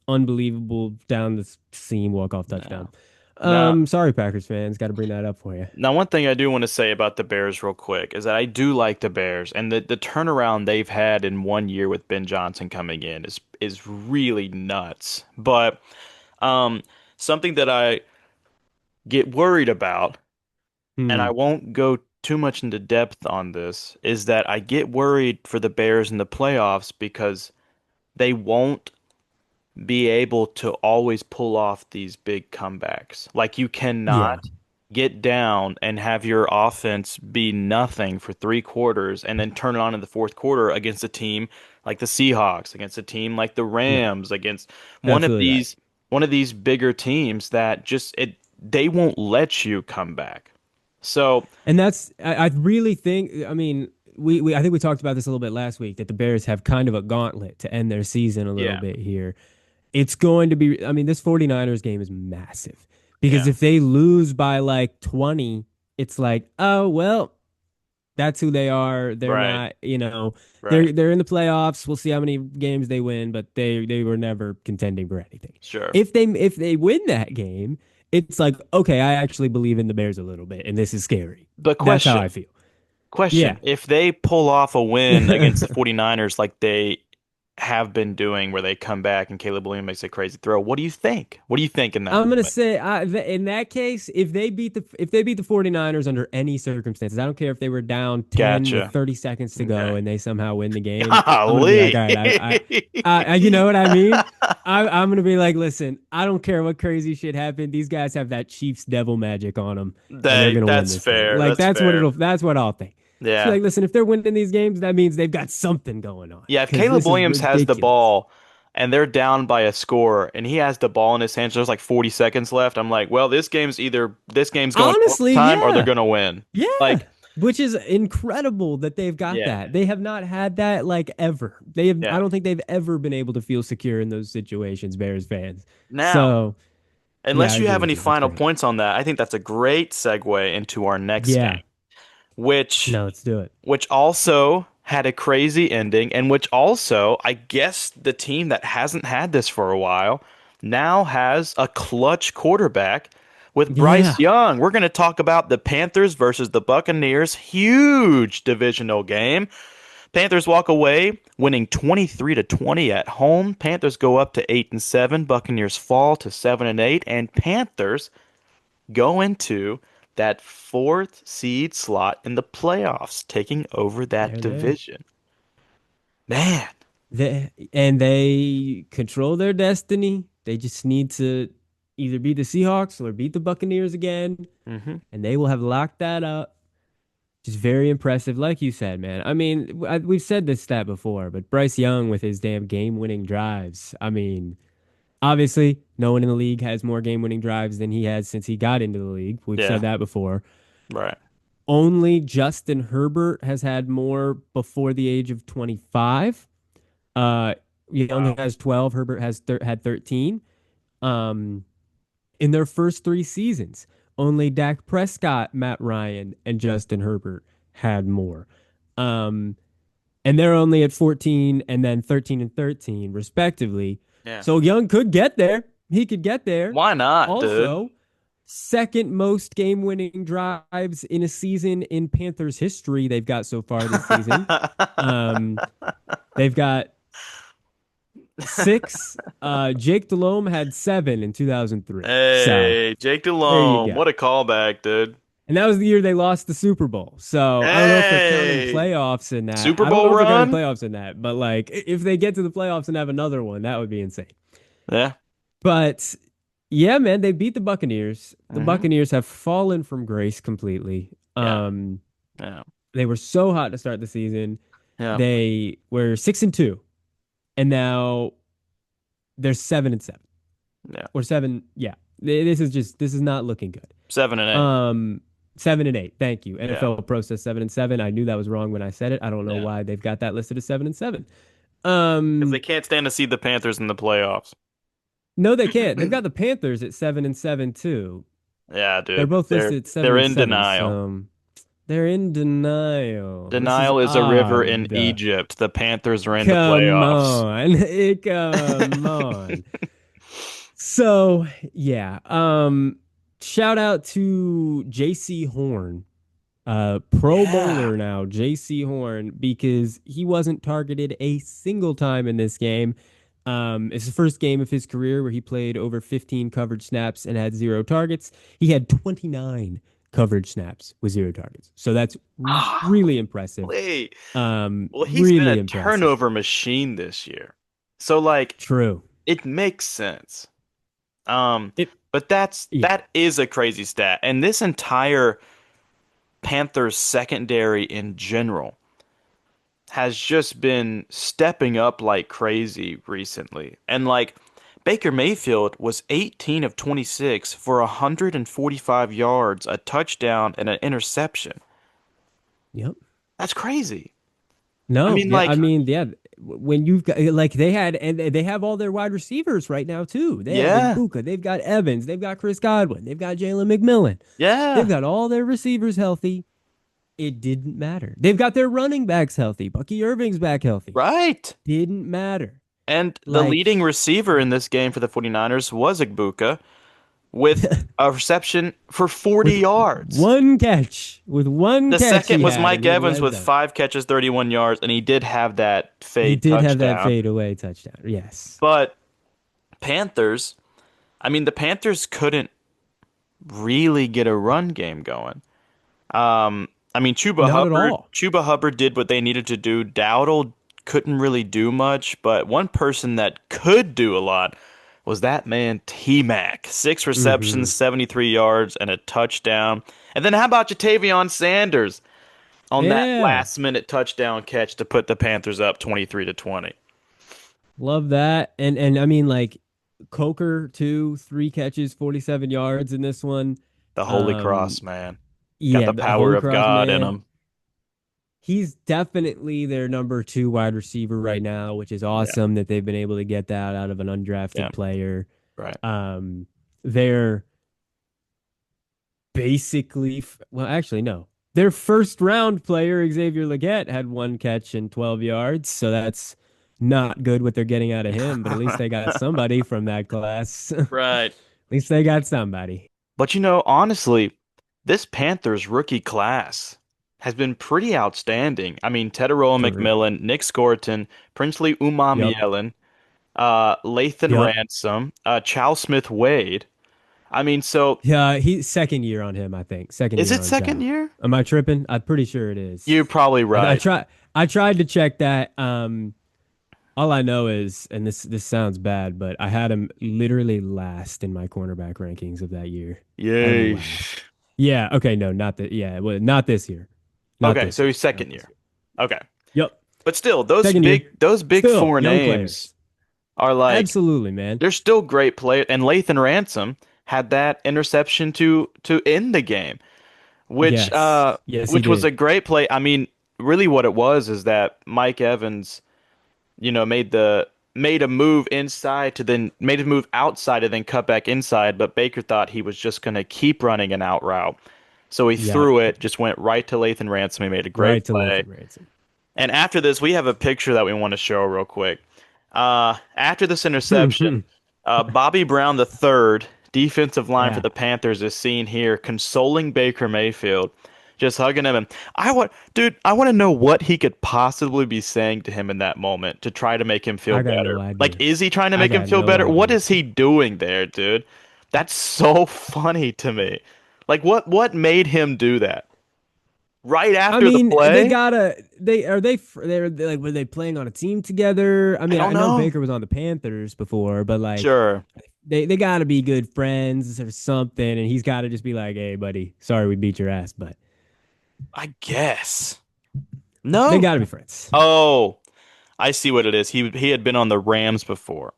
unbelievable down the seam walk off No. touchdown. Now, Sorry, Packers fans, got to bring that up for you. now one thing I do want to say about the Bears real quick is that I do like the Bears and the turnaround they've had in 1 year with Ben Johnson coming in is really nuts. But um something that I get worried about, and I Hmm. won't go too much into depth on this, is that I get worried for the Bears in the playoffs because they won't be able to always pull off these big comebacks. Like you Yeah. cannot get down and have your offense be nothing for 3 quarters and then turn it on in the fourth quarter against a team like the Seahawks, against a team like the No, Rams, against one of absolutely right. these one of these bigger teams that just it they won't let you come back. So, And I really think, I mean, I think we talked about this a little bit last week that the Bears have kind of a gauntlet to end their season a little yeah, bit here. It's going to be, I mean, this 49ers game is massive because yeah, if they lose by like 20, it's like, oh, well, that's who they are. They're right, not, right, they're in the playoffs. We'll see how many games they win, but they were never contending for anything. sure. If they win that game, it's like, okay, I actually believe in the Bears a little bit, and this is scary. But That's how I question, feel. question, Yeah. if they pull off a win against the 49ers like they have been doing where they come back and Caleb Williams makes a crazy throw, what do you think? What do you think in that I'm gonna moment? say in that case, if they beat the 49ers under any circumstances, I don't care if they were down 10 with Gotcha. 30 seconds to Okay. go and they somehow win the game. I'm gonna be like, Golly. all right, you know what I mean? I'm gonna be like, listen, I don't care what crazy shit happened. These guys have that Chiefs devil magic on them, and they're gonna win That's this thing. fair. Like That's fair. that's what I'll think. So Yeah. like, listen, if they're winning these games, that means they've got something going on Yeah, if because Caleb this is Williams has the ridiculous. ball and they're down by a score and he has the ball in his hands, there's like 40 seconds left. I'm like, well, this game's going to Honestly, overtime or they're yeah. gonna win. Yeah, Like, which is incredible that they've got yeah. that. They have not had that like ever. They have I Yeah. don't think they've ever been able to feel secure in those situations, Bears fans. Now, So, yeah, I unless you agree have with any you. That's final great. points on that, I think that's a great segue into our next game, Yeah. which No, let's do it. which also had a crazy ending, and which also, I guess, the team that hasn't had this for a while now has a clutch quarterback with Bryce Yeah. Young. We're going to talk about the Panthers versus the Buccaneers. Huge divisional game. Panthers walk away winning 23 to 20 at home. Panthers go up to 8 and 7. Buccaneers fall to 7 and 8, and Panthers go into that fourth seed slot in the playoffs, taking over that They're there. division. Man, They control their destiny. They just need to either beat the Seahawks or beat the Buccaneers again, hmm and they will have locked that up. Just very impressive, like you said, man. I mean, we've said this stat before, but Bryce Young with his damn game-winning drives. I mean, obviously, no one in the league has more game-winning drives than he has since he got into the league. We've yeah, said that before. right. Only Justin Herbert has had more before the age of 25. Young Wow. has 12. Herbert has had 13. Um, in their first 3 seasons, only Dak Prescott, Matt Ryan, and Justin Herbert had more. Um, and they're only at 14 and then 13 and 13 respectively. Yeah. So Young could get there. He could get there. Why not, dude? Also, second most game-winning drives in a season in Panthers history they've got so far this season. Um, they've got six. Jake Delhomme had seven in 2003. So Hey, Jake there you Delhomme, go. what a callback, dude. And that was the year they lost the Super Bowl. So I don't know if they're counting Hey, playoffs in that. Super I don't Bowl know if they're counting run? playoffs in that, but like if they get to the playoffs and have another one, that would be insane. Yeah. But yeah, man, they beat the Buccaneers. The Hmm. Buccaneers have fallen from grace completely. Yeah. Yeah. They were so hot to start the season. Yeah. They were 6-2, and now they're 7-7 Yeah. or seven. Yeah, this is not looking good. 7-8. Um, 7-8. Thank you. Yeah. NFL Pro says 7-7. I knew that was wrong when I said it. I don't know Yeah. why they've got that listed as 7-7. Because they Um, can't stand to see the Panthers in the playoffs. no, they can't. They've got the Panthers at 7-7 too. Yeah, They're dude. both They're listed at seven they're and in seven. denial. So they're in denial. This is Denial is a river in odd. Egypt. The Panthers are in the Come playoffs. on. Come on. So yeah. Shout out to JC Horn. Pro Yeah. bowler now, JC Horn, because he wasn't targeted a single time in this game. It's the first game of his career where he played over 15 coverage snaps and had zero targets. He had 29 coverage snaps with zero targets. So that's really impressive. Wait. Well, he's been Really a impressive. turnover machine this year. So like True. it makes sense. Um, It, but yeah. that is a crazy stat. And this entire Panthers secondary in general has just been stepping up like crazy recently. And like Baker Mayfield was 18 of 26 for 145 yards, a touchdown, and an interception. Yep. That's crazy. I No, mean, yeah, I like, mean, yeah, when you've got like they had and they have all their wide receivers right now too. They have yeah, Igbuka, they've got Evans, they've got Chris Godwin, they've got Jalen McMillan. They've yeah, got all their receivers healthy. It didn't matter. They've got their running backs healthy. Bucky Irving's back healthy. right. Didn't matter. And the Like leading receiver in this game for the 49ers was Igbuka with a reception for 40 with yards. one The catch second he was had in Mike the Evans red with zone. 5 catches, 31 yards, and he did have that He fade did have that touchdown. fadeaway touchdown. Yes. But Panthers, I mean, the Panthers couldn't really get a run game going. I mean, Not at all. Chuba Hubbard did what they needed to do. Dowdle couldn't really do much, but one person that could do a lot was that man T-Mac. 6 receptions, Hmm. 73 yards, and a touchdown. And then how about Jatavion Sanders on that Yeah. last minute touchdown catch to put the Panthers up 23-20? Love that. And I mean like Coker too, three catches, 47 yards in this one. The Holy Um Cross, man. Got yeah, the the power Holy of Cross God in man. him. He's definitely their number two wide receiver right now, which is Yeah, awesome that they've been able to get that out of an yeah, undrafted player. right. Um they're basically well, actually no. Their first round player, Xavier Legette, had one catch and 12 yards, so that's not good what they're getting out of him, but at least they got somebody from that class. At Right. least they got somebody. But honestly, this Panthers rookie class has been pretty outstanding. I mean, Teteroa For real. McMillan, Nick Scorton, Princely Yep. Umamielen, Lathan Yep. Ransom, Chow Smith Wade. I mean, so Yeah, he's second year on him, I think. Second is year it on second Chow. year? Am I tripping? I'm pretty sure it is. You're probably I right. try I tried to check that. All I know is, and this sounds bad, but I had him literally last in my cornerback rankings of that year. I had him Yay. last. Yeah, okay, no, not that. Yeah, well, not this year. Not Okay, this so year. he's Not second this year. year. Okay. Yep. But still, Second year. those big Still, four young names players. are like Absolutely, man. they're still great players. And Lathan Ransom had that interception to end the game, which Yes. Yes, he which was did. a great play. I mean, really what it was is that Mike Evans, made a move inside to then made a move outside and then cut back inside, but Baker thought he was just going to keep running an out route. So he Yep. threw it, just went right to Lathan Ransom. He made a great Right to play. Lathan Ransom. And after this, we have a picture that we want to show real quick. After this interception, Bobby Brown the third, defensive line for Yeah, the Panthers, is seen here consoling Baker Mayfield, just hugging him. And I want to know what he could possibly be saying to him in that moment to try to make him feel I got better. no Like, idea. is he trying to I make him got feel no better? What idea. is he doing there, dude? That's so funny to me. Like, what made him do that? Right I after the mean, they play? gotta. They're like, were they playing on a team together? I I mean, don't I know know. Baker was on the Panthers before, but like, Sure. they gotta be good friends or something. And he's gotta just be like, "Hey, buddy, sorry we beat your ass," but I guess. they No. gotta be friends. Oh, I see what it is. He had been on the Rams before.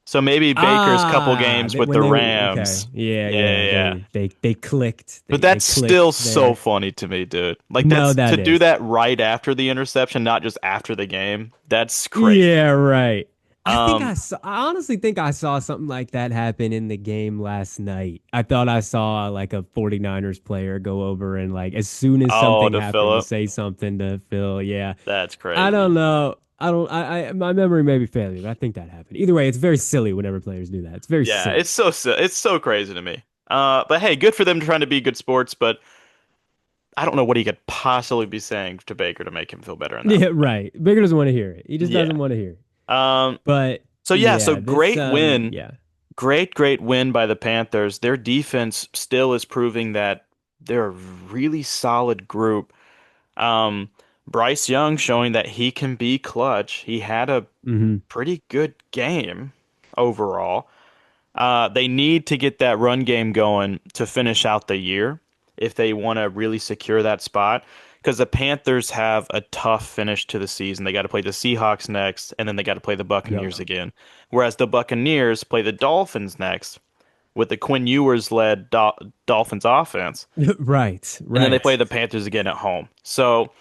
So maybe Baker's couple Ah, games with when the they okay, Rams. yeah, Yeah, yeah, yeah, yeah. they clicked. But They that's still clicked so there. funny to me, dude. Like No, that's to that do is. that right after the interception, not just after the game. That's crazy. Yeah, right. Um, I honestly think I saw something like that happen in the game last night. I thought I saw like a 49ers player go over and like as soon as oh, something to happened, Philip. say something to Phil. Yeah. That's I don't crazy. know. I don't I my memory may be failing, but I think that happened. Either way, it's very silly whenever players do that. It's very Yeah, silly. it's so crazy to me. But hey, good for them trying to be good sports, but I don't know what he could possibly be saying to Baker to make him feel better in that Yeah, moment. right. Baker doesn't want to hear it. He just Yeah. doesn't want to hear it. Um, But so yeah, so yeah, this great win. yeah. Great win by the Panthers. Their defense still is proving that they're a really solid group. Um, Bryce Young showing that he can be clutch. He had a Hmm. pretty good game overall. They need to get that run game going to finish out the year if they want to really secure that spot. Because the Panthers have a tough finish to the season. They got to play the Seahawks next, and then they got to play the Yep. Buccaneers again. Whereas the Buccaneers play the Dolphins next with the Quinn Ewers led Dolphins offense, Right, and then they play right. the Panthers again at home. So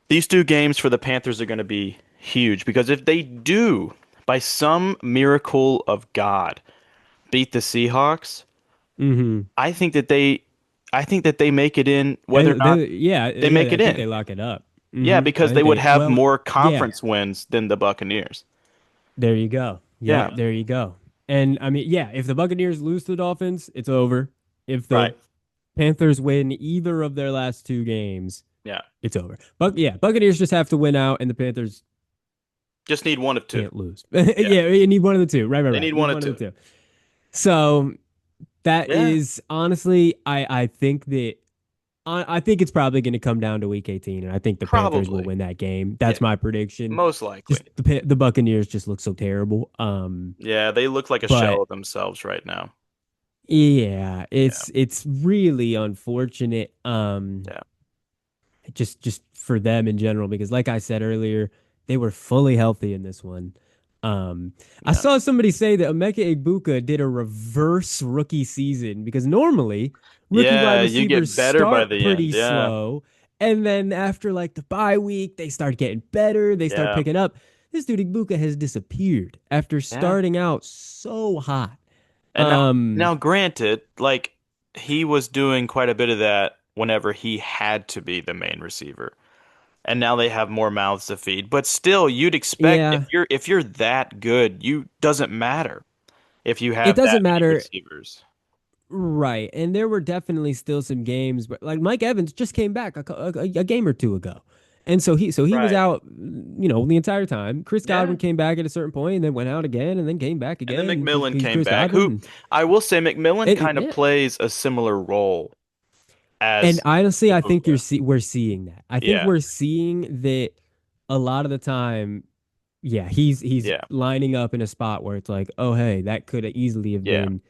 these two games for the Panthers are going to be huge because if they do, by some miracle of God, beat the Seahawks, Hmm. I think that they make it in whether or not Yeah, they make yeah, I it think in. they lock it up. Yeah, I because they think would they, have well, more yeah, conference wins than the Buccaneers. there you go. Yep, Yeah, there you go. And I mean, yeah, if the Buccaneers lose to the Dolphins, it's over. If right. the Panthers win either of their last two games, Yeah. it's over. But yeah, Buccaneers just have to win out, and the Panthers Just need one of two. can't lose. Yeah. Yeah, you need one of the two. Right, right, They right. need You need one of one of two. the two. So that Yeah, is honestly, I think that I think it's probably going to come down to week 18, and I think the Panthers will probably. win that game. Yeah, That's my prediction. most likely. Just the Buccaneers just look so terrible. Yeah, they look like a shell But of themselves right now. yeah, Yeah. it's really unfortunate. Yeah. Just for them in general, because like I said earlier, they were fully healthy in this one. Um, I Yeah. saw somebody say that Emeka Egbuka did a reverse rookie season because normally rookie wide Yeah, you receivers get better by start the end. pretty Yeah. slow, and then after like the bye week, they start getting better. They start Yeah. picking up. This dude Egbuka has disappeared after Yeah. starting out so hot. And Um, now granted, like he was doing quite a bit of that whenever he had to be the main receiver. And now they have more mouths to feed. But still, you'd expect yeah, if you're that good, you doesn't matter if you it have that doesn't many matter. receivers. Right. And there were definitely still some games, but like Mike Evans just came back a game or two ago. And so he was Right. out, the entire time. Chris Yeah. Godwin came back at a certain point and then went out again and then came back And then again because McMillan he's came Chris back, Godwin. who I will say McMillan kind of Yeah. plays a similar role And as honestly, I think Ibuka. we're seeing that. I think Yeah. we're seeing that a lot of the time. Yeah, he's Yeah. lining up in a spot where it's like, oh hey, that could easily have Yeah. been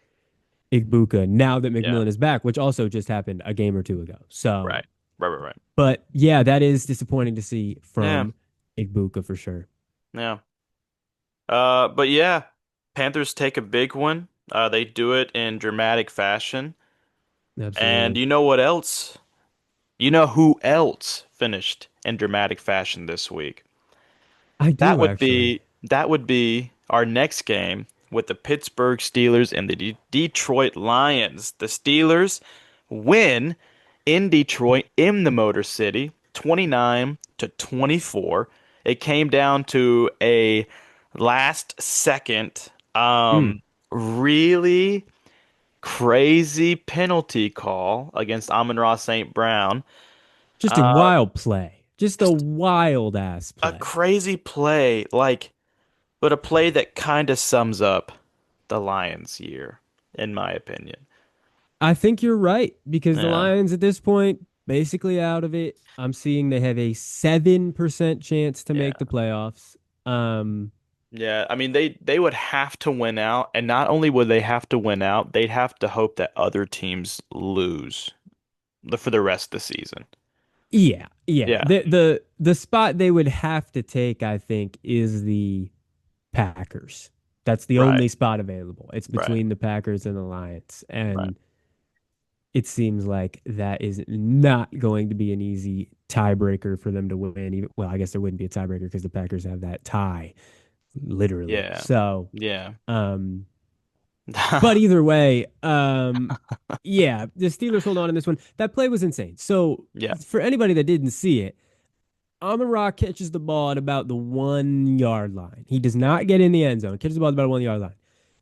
Igbuka now that Yeah. McMillan is back, which also just happened a game or two ago. So, Right. Right. but yeah, that is disappointing to see Yeah. from Igbuka for sure. Yeah. But yeah, Panthers take a big one. They do it in dramatic fashion. And Absolutely. you know what else? You know who else finished in dramatic fashion this week? I do actually. That would be our next game with the Pittsburgh Steelers and the Detroit Lions. The Steelers win in Detroit in the Motor City 29-24. It came down to a last second, Mm. really crazy penalty call against Amon-Ra St. Brown. Just a Uh, wild play. Just a just wild ass a play. crazy play, but a play that kind of sums up the Lions' year, in my opinion. I think you're right because the Yeah. Lions at this point basically out of it. I'm seeing they have a 7% chance to make Yeah. the playoffs. Um, Yeah, I mean they would have to win out, and not only would they have to win out, they'd have to hope that other teams lose for the rest of the season. yeah, yeah. Yeah, The spot they would have to take, I think, is the Packers. That's the right, only spot available. It's right, between the Packers and the Lions. right. And it seems like that is not going to be an easy tiebreaker for them to win. Even, well, I guess there wouldn't be a tiebreaker because the Packers have that tie, literally. Yeah, So, yeah, um, but either way, yeah, the Steelers hold on in this one. That play was insane. So, yeah. for anybody that didn't see it, Amon Ra catches the ball at about the 1 yard line. He does not get in the end zone. Catches the ball at about a 1 yard line.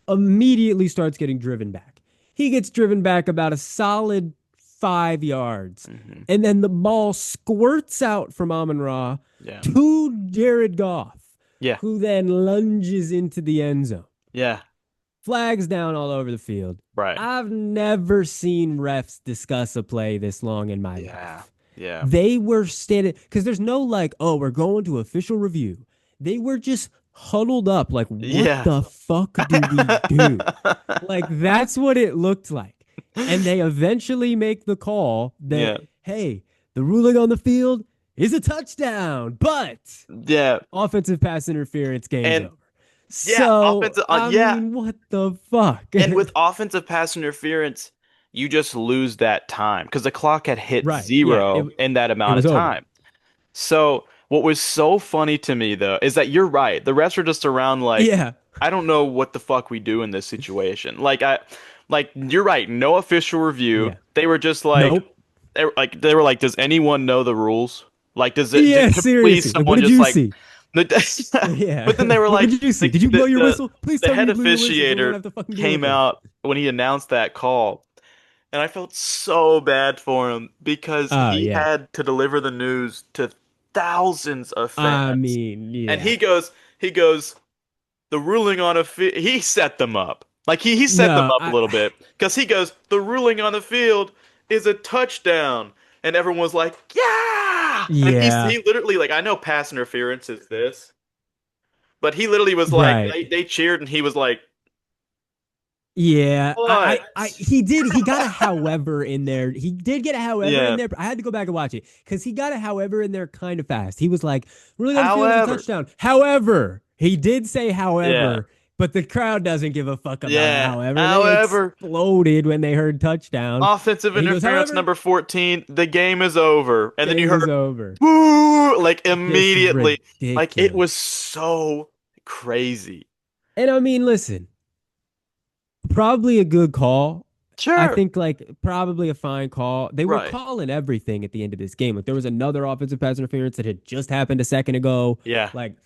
Immediately starts getting driven back. He gets driven back about a solid 5 yards. Hmm. And then the ball squirts out from Amon Ra Yeah, to Jared Goff, yeah, who then lunges into the end zone. yeah. Flags down all over the field. Right. I've never seen refs discuss a play this long in my Yeah, life. yeah, They were standing because there's no like, oh, we're going to official review. They were just huddled up, like, what yeah. the fuck do we do? Like, that's what it looked like. And they eventually make the call that, Yeah, hey, the ruling on the field is a touchdown, but yeah. offensive pass interference, game's And over. yeah, So, offensive. I Yeah, mean, what the fuck? and with offensive pass interference, you just lose that time because the clock had hit Right. Yeah. zero in that It amount of was over. time. So what was so funny to me though is that you're right. The refs are just around like, Yeah. I don't know what the fuck we do in this situation. Like you're right. No official review. Yeah. They were just like, Nope. they were like, does anyone know the rules? Like, Yeah, could please seriously. Like, what someone did just you like, see? Yeah. but then they were What like, did you see? Did you blow your whistle? Please the tell me head you blew your whistle so we don't officiator have to fucking deal with came this. out when he announced that call. And I felt so bad for him because Oh, he yeah. had to deliver the news to thousands of I fans. mean, And yeah. he goes, the ruling on a field, he set them up. Like he set them No, up a little bit because he goes, the ruling on the field is a touchdown. And everyone was like, yeah. And yeah. he literally, like, I know pass interference is this, but he literally was like, Right. they cheered and he was like, Yeah, what? he got a however in there. He did get a however in Yeah. there. I had to go back and watch it because he got a however in there kind of fast. He was like, ruling on the field is a However, touchdown. However, he did say yeah. however, but the crowd doesn't give a fuck about a Yeah. however. They However, exploded when they heard touchdown. offensive And he goes, interference however, number 14, the game is over. And then you game is heard over. woo like Just immediately. Like it was ridiculous. so crazy. And I mean, listen, probably a good call. I Sure. think like probably a fine call. They were Right. calling everything at the end of this game. Like there was another offensive pass interference that had just happened a second ago. Yeah. Like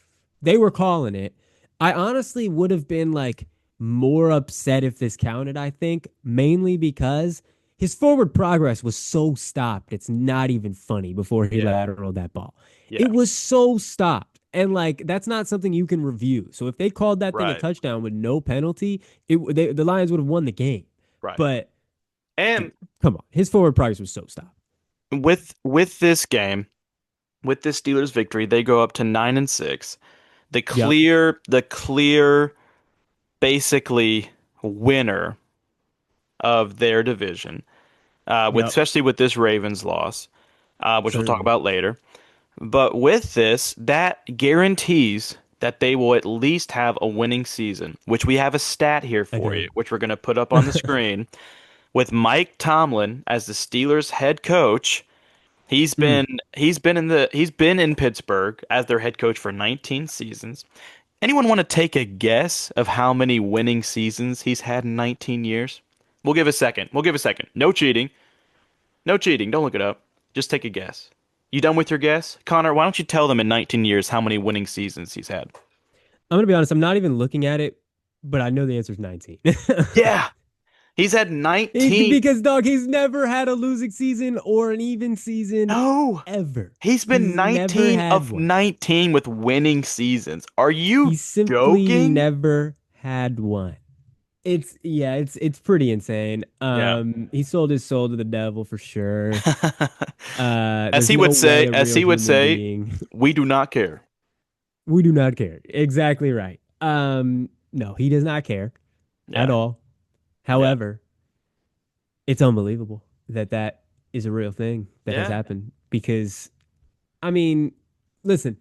they were calling it. I honestly would have been like more upset if this counted, I think, mainly because his forward progress was so stopped. It's not even funny before he Yeah. lateraled that ball. Yeah. It was so stopped. And like that's not something you can review. So if they called that thing a Right. touchdown with no penalty, the Lions would have won the game. Right. But And dude, come on, his forward progress was so stopped. with this game, with this Steelers victory, they go up to 9-6. Yep, The clear basically winner of their division. With yep, especially with this Ravens loss, which we'll talk certainly. about later. But with this, that guarantees that they will at least have a winning season, which we have a stat here for you, Agreed. which we're going to put up on the screen. With Mike Tomlin as the Steelers head coach, Mm. he's been in Pittsburgh as their head coach for 19 seasons. Anyone want to take a guess of how many winning seasons he's had in 19 years? We'll give a second. We'll give a second. No cheating. No cheating. Don't look it up. Just take a guess. You done with your guess? Connor, why don't you tell them in 19 years how many winning seasons he's had? I'm gonna be honest. I'm not even looking at it, but I know the answer is 19. Yeah, he's had 19. Because dog, he's never had a losing season or an even season No, ever. he's been He's never 19 had of one. 19 with winning seasons. Are you He simply joking? never had one. It's pretty insane. Yeah. He sold his soul to the devil for sure. As There's he no would way say, a as real he would human say, being. we do not care. We do not care. Exactly right. No, he does not care at Yeah. all. Yeah. However, it's unbelievable that that is a real thing that has Yeah. happened because I mean, listen,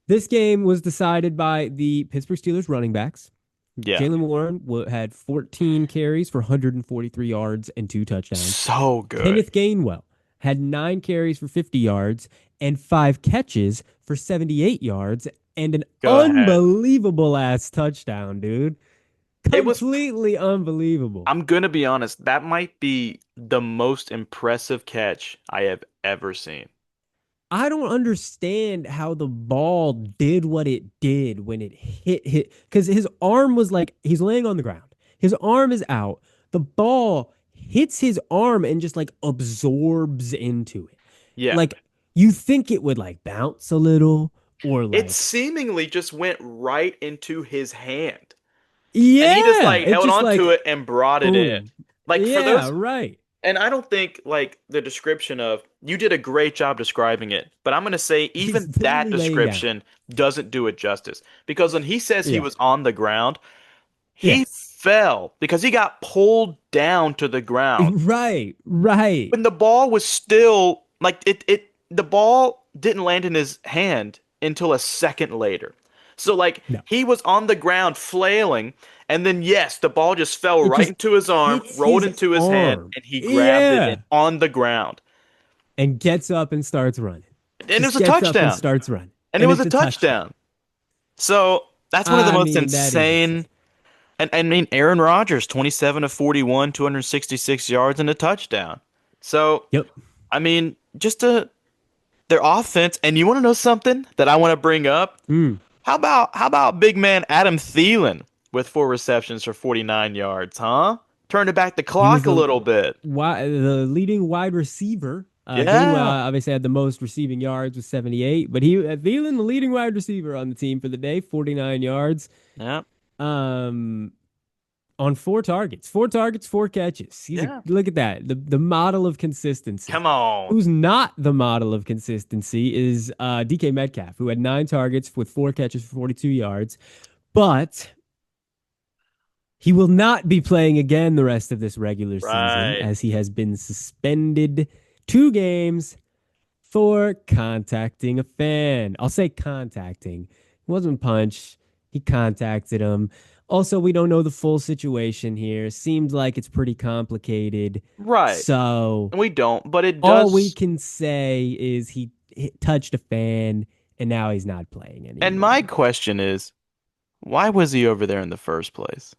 this game was decided by the Pittsburgh Steelers running backs. Yeah. Jalen Warren had 14 carries for 143 yards and 2 touchdowns. So good. Kenneth Gainwell had 9 carries for 50 yards and 5 catches for 78 yards and an Go ahead. unbelievable ass touchdown, dude. It was, Completely unbelievable. I'm gonna be honest, that might be the most impressive catch I have ever seen. I don't understand how the ball did what it did when it hit because his arm was like he's laying on the ground. His arm is out. The ball hits his arm and just like absorbs into it. Yeah. Like you think it would like bounce a little or It like seemingly just went right into his hand. And he just yeah, like it held just on to like it and brought it in. boom. Like for Yeah, those, right. and I don't think like the description of you did a great job describing it, but I'm gonna say He's even that literally laying down. description doesn't do it justice because when he says he Yeah. was on the ground, he Yes. fell because he got pulled down to the ground Right. Right. when the ball was still like the ball didn't land in his hand until a second later. So like No. he was on the ground flailing and then yes, the ball just fell It right just into his arm, hits rolled his into his hand arm. and he grabbed it Yeah. on the ground. And gets up and starts running. And it Just was a gets up and touchdown. starts running. And it And was it's a a touchdown. touchdown. So that's one of the I most mean, that is insane. insane. And I mean Aaron Rodgers, 27 of 41, 266 yards and a touchdown. So Yep. I mean, just their offense. And you want to know something that I want to bring up? Mm. How about big man Adam Thielen with 4 receptions for 49 yards, huh? Turned it back the He was clock a little bit. the leading wide receiver. Gainwell Yeah. obviously had the most receiving yards with 78, but he Thielen, the leading wide receiver on the team for the day, 49 yards. Yeah. Um, on 4 targets, 4 targets, 4 catches. Yeah. Look at that. The model of consistency. Come on. Who's not the model of consistency is DK Metcalf, who had 9 targets with 4 catches for 42 yards. But he will not be playing again the rest of this regular season Right. as he has been suspended 2 games for contacting a fan. I'll say contacting. It wasn't punch. He contacted him. Also, we don't know the full situation here. Seems like it's pretty complicated. Right. So And we don't, but it all we does. can say is he touched a fan and now he's not playing And my anymore. question is, why was he over there in the first place?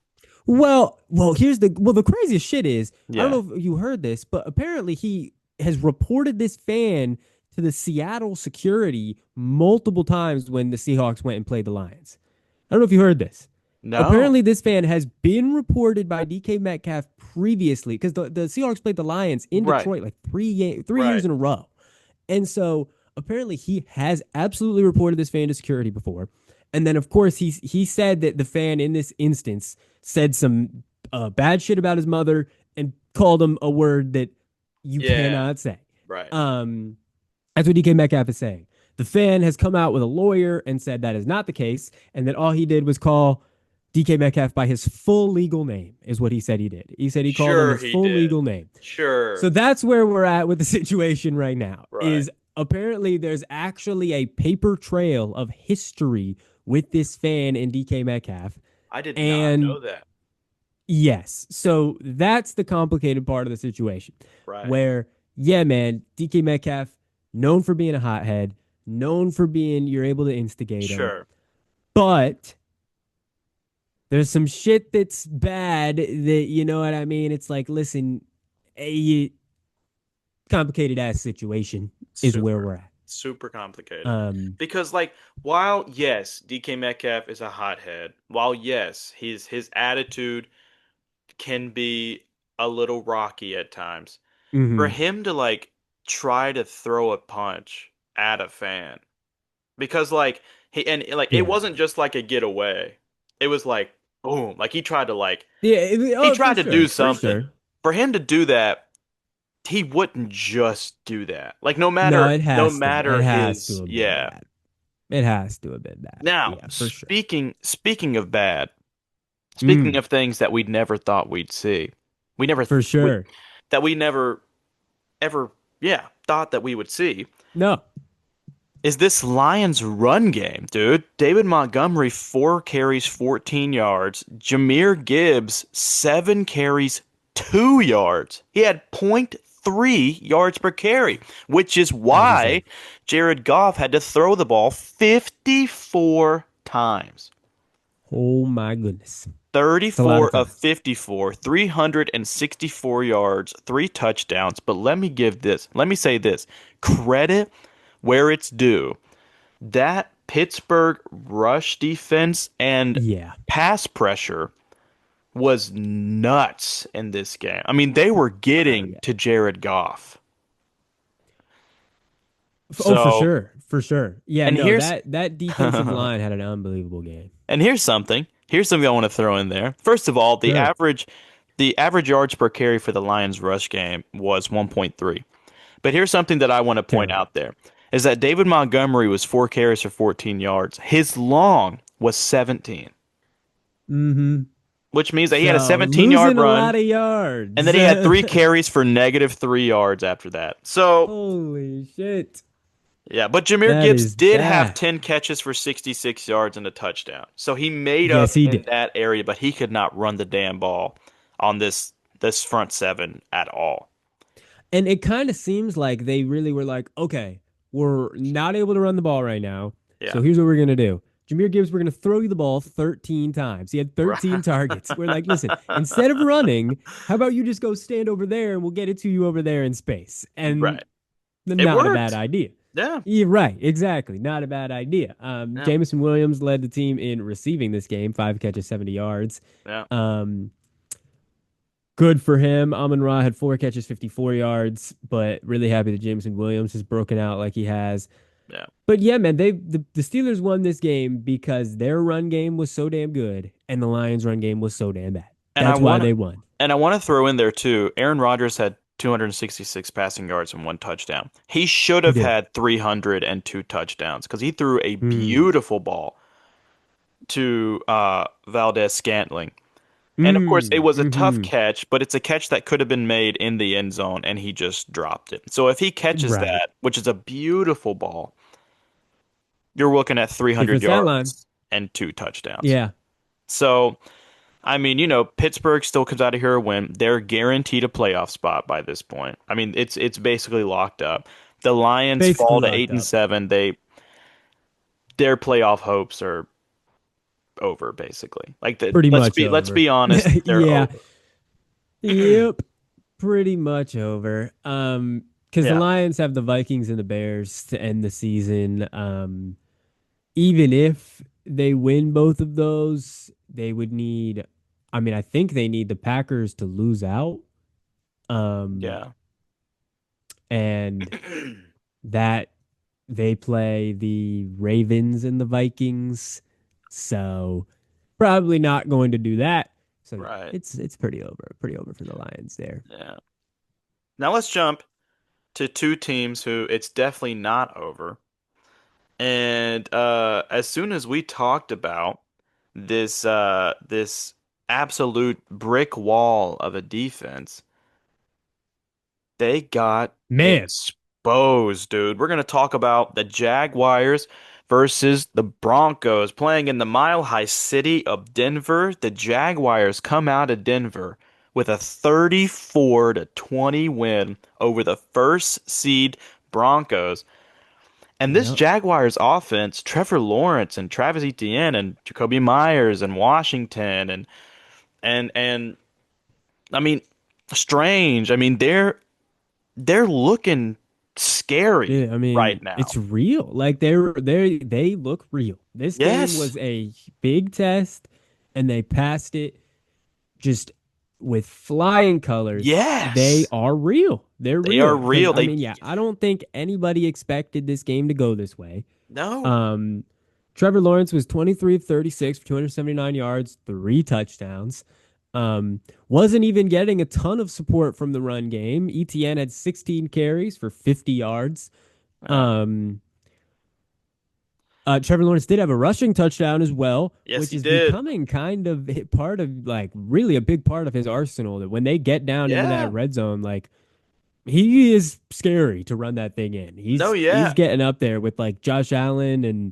Here's the craziest shit is I don't Yeah. know if you heard this, but apparently he has reported this fan to the Seattle security multiple times when the Seahawks went and played the Lions. I don't know if you heard this. No. Apparently, this fan has been reported by DK Metcalf previously because the Seahawks played the Lions in Right. Detroit like 3 years Right. in a row. And so apparently he has absolutely reported this fan to security before. And then of course he said that the fan in this instance said some bad shit about his mother and called him a word that you Yeah. cannot say. Right. Um, that's what DK Metcalf is saying. The fan has come out with a lawyer and said that is not the case, and that all he did was call DK Metcalf by his full legal name, is what he said he did. He said he called him Sure his he full did. legal name. So Sure. that's where we're at with the situation right now. Right. Is apparently there's actually a paper trail of history with this fan and DK Metcalf. I did not And know that. yes, so that's the complicated part of the situation Right. where, yeah, man, DK Metcalf, known for being a hothead, known for being, you're able to instigate him, Sure. but there's some shit that's bad that, you know what I mean? It's like, listen, complicated ass situation. is where Super, we're at. super complicated. Um, Because like while yes, DK Metcalf is a hothead, while yes, his attitude can be a little rocky at times. For mhm, him to like try to throw a punch at a fan because like he and like it yeah, wasn't just like a getaway. It was like boom, like yeah. he Oh, tried for to do sure, for something. sure. For him to do that, he wouldn't just do that. Like no No, matter it no has to. matter It has to his have been yeah. that. It has to have been that. Now, Yeah, for sure. speaking of bad, speaking Mm, of things that we never thought we'd see. We never for we sure. that we never ever yeah, thought that we would see. No. Is this Lions run game, dude. David Montgomery, 4 carries, 14 yards. Jahmyr Gibbs, 7 carries, 2 yards. He had point 0.3 yards per carry, which is That's why insane. Jared Goff had to throw the ball 54 times. Oh my goodness. It's a lot of 34 of times. 54, 364 yards, 3 touchdowns. But let me say this credit where it's due. That Pittsburgh rush defense and Yeah. pass pressure was nuts in this game. I mean, they were Oh getting yeah. to Jared Goff. Oh, for So, sure. For sure. Yeah, and no, here's that defensive line had an unbelievable game. and here's something. Here's something I want to throw in there. First of all, Sure. the average yards per carry for the Lions rush game was 1.3. But here's something that I want to point Terrible. out there is that David Montgomery was 4 carries for 14 yards. His long was 17, Mm-hmm. which means that he had a So 17-yard losing a run lot of and yards. then he had 3 carries for -3 yards after that. So, Holy shit. yeah, but Jahmyr That Gibbs is did have bad. 10 catches for 66 yards and a touchdown. So he made Yes, up he in did. that area, but he could not run the damn ball on this front seven at all. And it kind of seems like they really were like, okay, we're not able to run the ball right now. Yeah. So here's what we're going to do. Jahmyr Gibbs, we're going to throw you the ball 13 times. He had 13 Right. targets. We're like, listen, instead of running, how about you just go stand over there and we'll get it to you over there in space? And Right. It not a bad worked. idea. Yeah. Yeah, right. Exactly. Not a bad idea. Yeah. Jamison Williams led the team in receiving this game, 5 catches, 70 yards. Yeah. Um, Good for him. Amon Ra had 4 catches, 54 yards, but really happy that Jameson Williams has broken out like he has. Yeah. But yeah, man, the Steelers won this game because their run game was so damn good and the Lions' run game was so damn bad. And I That's why want to they won. and I want to throw in there too. Aaron Rodgers had 266 passing yards and 1 touchdown. He should He have did. had 302 touchdowns because he threw a Mm. beautiful ball to Valdez Scantling. And of course, it Mm. was a tough Mm-hmm. catch, but it's a catch that could have been made in the end zone, and he just dropped it. So if he catches Right. that, which is a beautiful ball, you're looking at 300 Different stat line. yards and 2 touchdowns. Yeah. So, I mean, Pittsburgh still comes out of here a win. They're guaranteed a playoff spot by this point. I mean, it's basically locked up. The Lions Basically fall to locked eight and up. seven. Their playoff hopes are over, basically. Like Pretty much let's over. be honest, they're Yeah. over. Yep. Pretty much over. Because the Yeah, Lions have the Vikings and the Bears to end the season. Even if they win both of those, they would need, I mean, I think they need the Packers to lose out. Um, yeah. and that they play the Ravens and the Vikings. So probably not going to do that. So yeah, Right. it's pretty over for the Lions there. Yeah. Now let's jump to two teams who it's definitely not over. And as soon as we talked about this absolute brick wall of a defense, they got Man, exposed, dude. We're gonna talk about the Jaguars versus the Broncos playing in the Mile High City of Denver. The Jaguars come out of Denver with a 34 to 20 win over the first seed Broncos. And this yeah, Jaguars offense, Trevor Lawrence and Travis Etienne and Jacoby Myers and Washington and I mean Strange. I mean they're looking scary Yeah, I right mean, now. it's real. Like they look real. This game Yes. was a big test and they passed it just with flying colors. They Yes. are real. They're They are real. Because real. I They mean, yeah, I don't think anybody expected this game to go this way. no. Um, Trevor Lawrence was 23 of 36 for 279 yards, three touchdowns. Wasn't even getting a ton of support from the run game. ETN had 16 carries for 50 yards. Yeah. Um, Trevor Lawrence did have a rushing touchdown as well, Yes, which he is did. becoming kind of part of like really a big part of his arsenal. That when they get down into that Yeah. red zone, like he is scary to run that thing in. No, He's yeah. getting up there with like Josh Allen and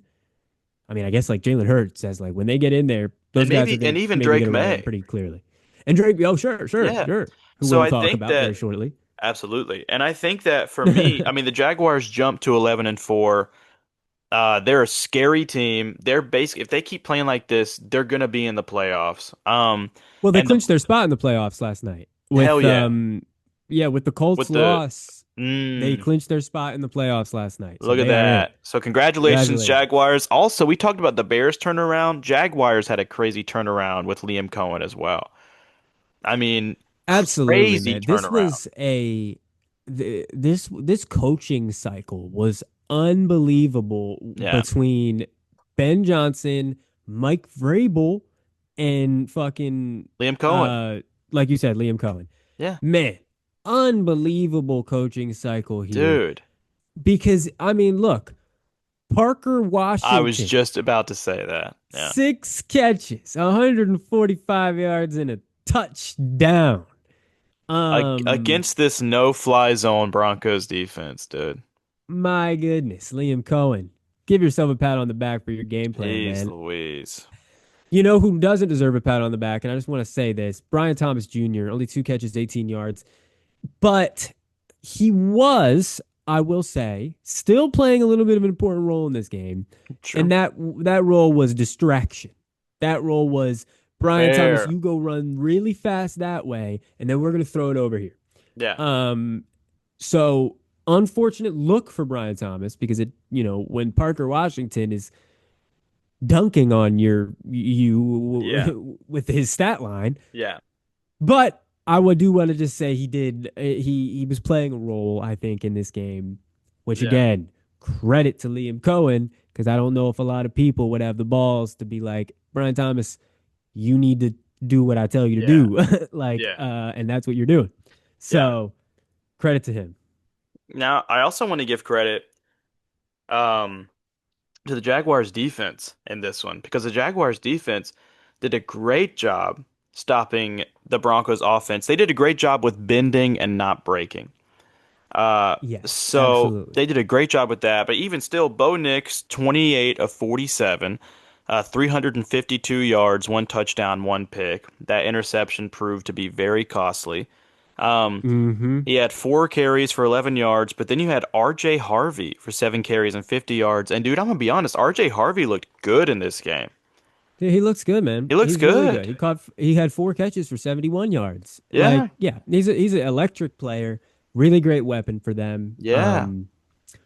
I mean I guess like Jalen Hurts as like when they get in there, And those guys are and gonna even maybe Drake gonna run it May. pretty clearly. And Drake, oh Yeah. sure, who So we'll I talk think about very that shortly. absolutely. And I think that for me, I mean the Jaguars jumped to 11 and 4. They're a scary team. They're basically if they keep playing like this, they're gonna be in the playoffs. Well, they And the clinched their spot in the playoffs last night hell with yeah. yeah, with the Colts With the loss. They mm, clinched their spot in the playoffs last night, so look at they are in. that. So congratulations, Congratulations. Jaguars. Also, we talked about the Bears turnaround. Jaguars had a crazy turnaround with Liam Cohen as well. I mean, Absolutely, crazy man. This turnaround. was a this coaching cycle was unbelievable Yeah. between Ben Johnson, Mike Vrabel, and fucking Liam Cohen. uh like you said, Liam Cohen. Yeah. Man, unbelievable coaching cycle here. Dude. Because I mean, look, Parker I was Washington, just about to say that. Yeah. 6 catches, 145 yards, and a touchdown. Um, Against this no-fly zone Broncos defense, dude. my goodness, Liam Cohen, give yourself a pat on the back for your game plan, Jeez man. Louise. You know who doesn't deserve a pat on the back, and I just want to say this: Brian Thomas Jr. only 2 catches, 18 yards, but he was, I will say, still playing a little bit of an important role in this game, True. and that role was distraction. That role was Brian Thomas. Fair. You go run really fast that way, and then we're gonna throw it over here. Yeah. Um, so unfortunate look for Brian Thomas because it, when Parker Washington is dunking on Yeah. you with his stat line, Yeah. but I would do want to just say he was playing a role I think in this game, which Yeah. again credit to Liam Cohen because I don't know if a lot of people would have the balls to be like Brian Thomas, you need to do what I tell you to Yeah. do, like Yeah. and that's what you're doing. Yeah. So credit to him. Now, I also want to give credit um to the Jaguars defense in this one because the Jaguars defense did a great job stopping the Broncos offense. They did a great job with bending and not breaking. Yes, So absolutely. they did a great job with that. But even still, Bo Nix, 28 of 47, 352 yards, one touchdown, one pick. That interception proved to be very costly. Um, Mm-hmm. he had 4 carries for 11 yards, but then you had RJ Harvey for 7 carries and 50 yards. And dude, I'm gonna be honest, RJ Harvey looked good in this game. Yeah, he looks good, man. He looks He's really good. good. He had 4 catches for 71 yards. Like, Yeah, yeah, he's an electric player. Really great weapon for them. yeah.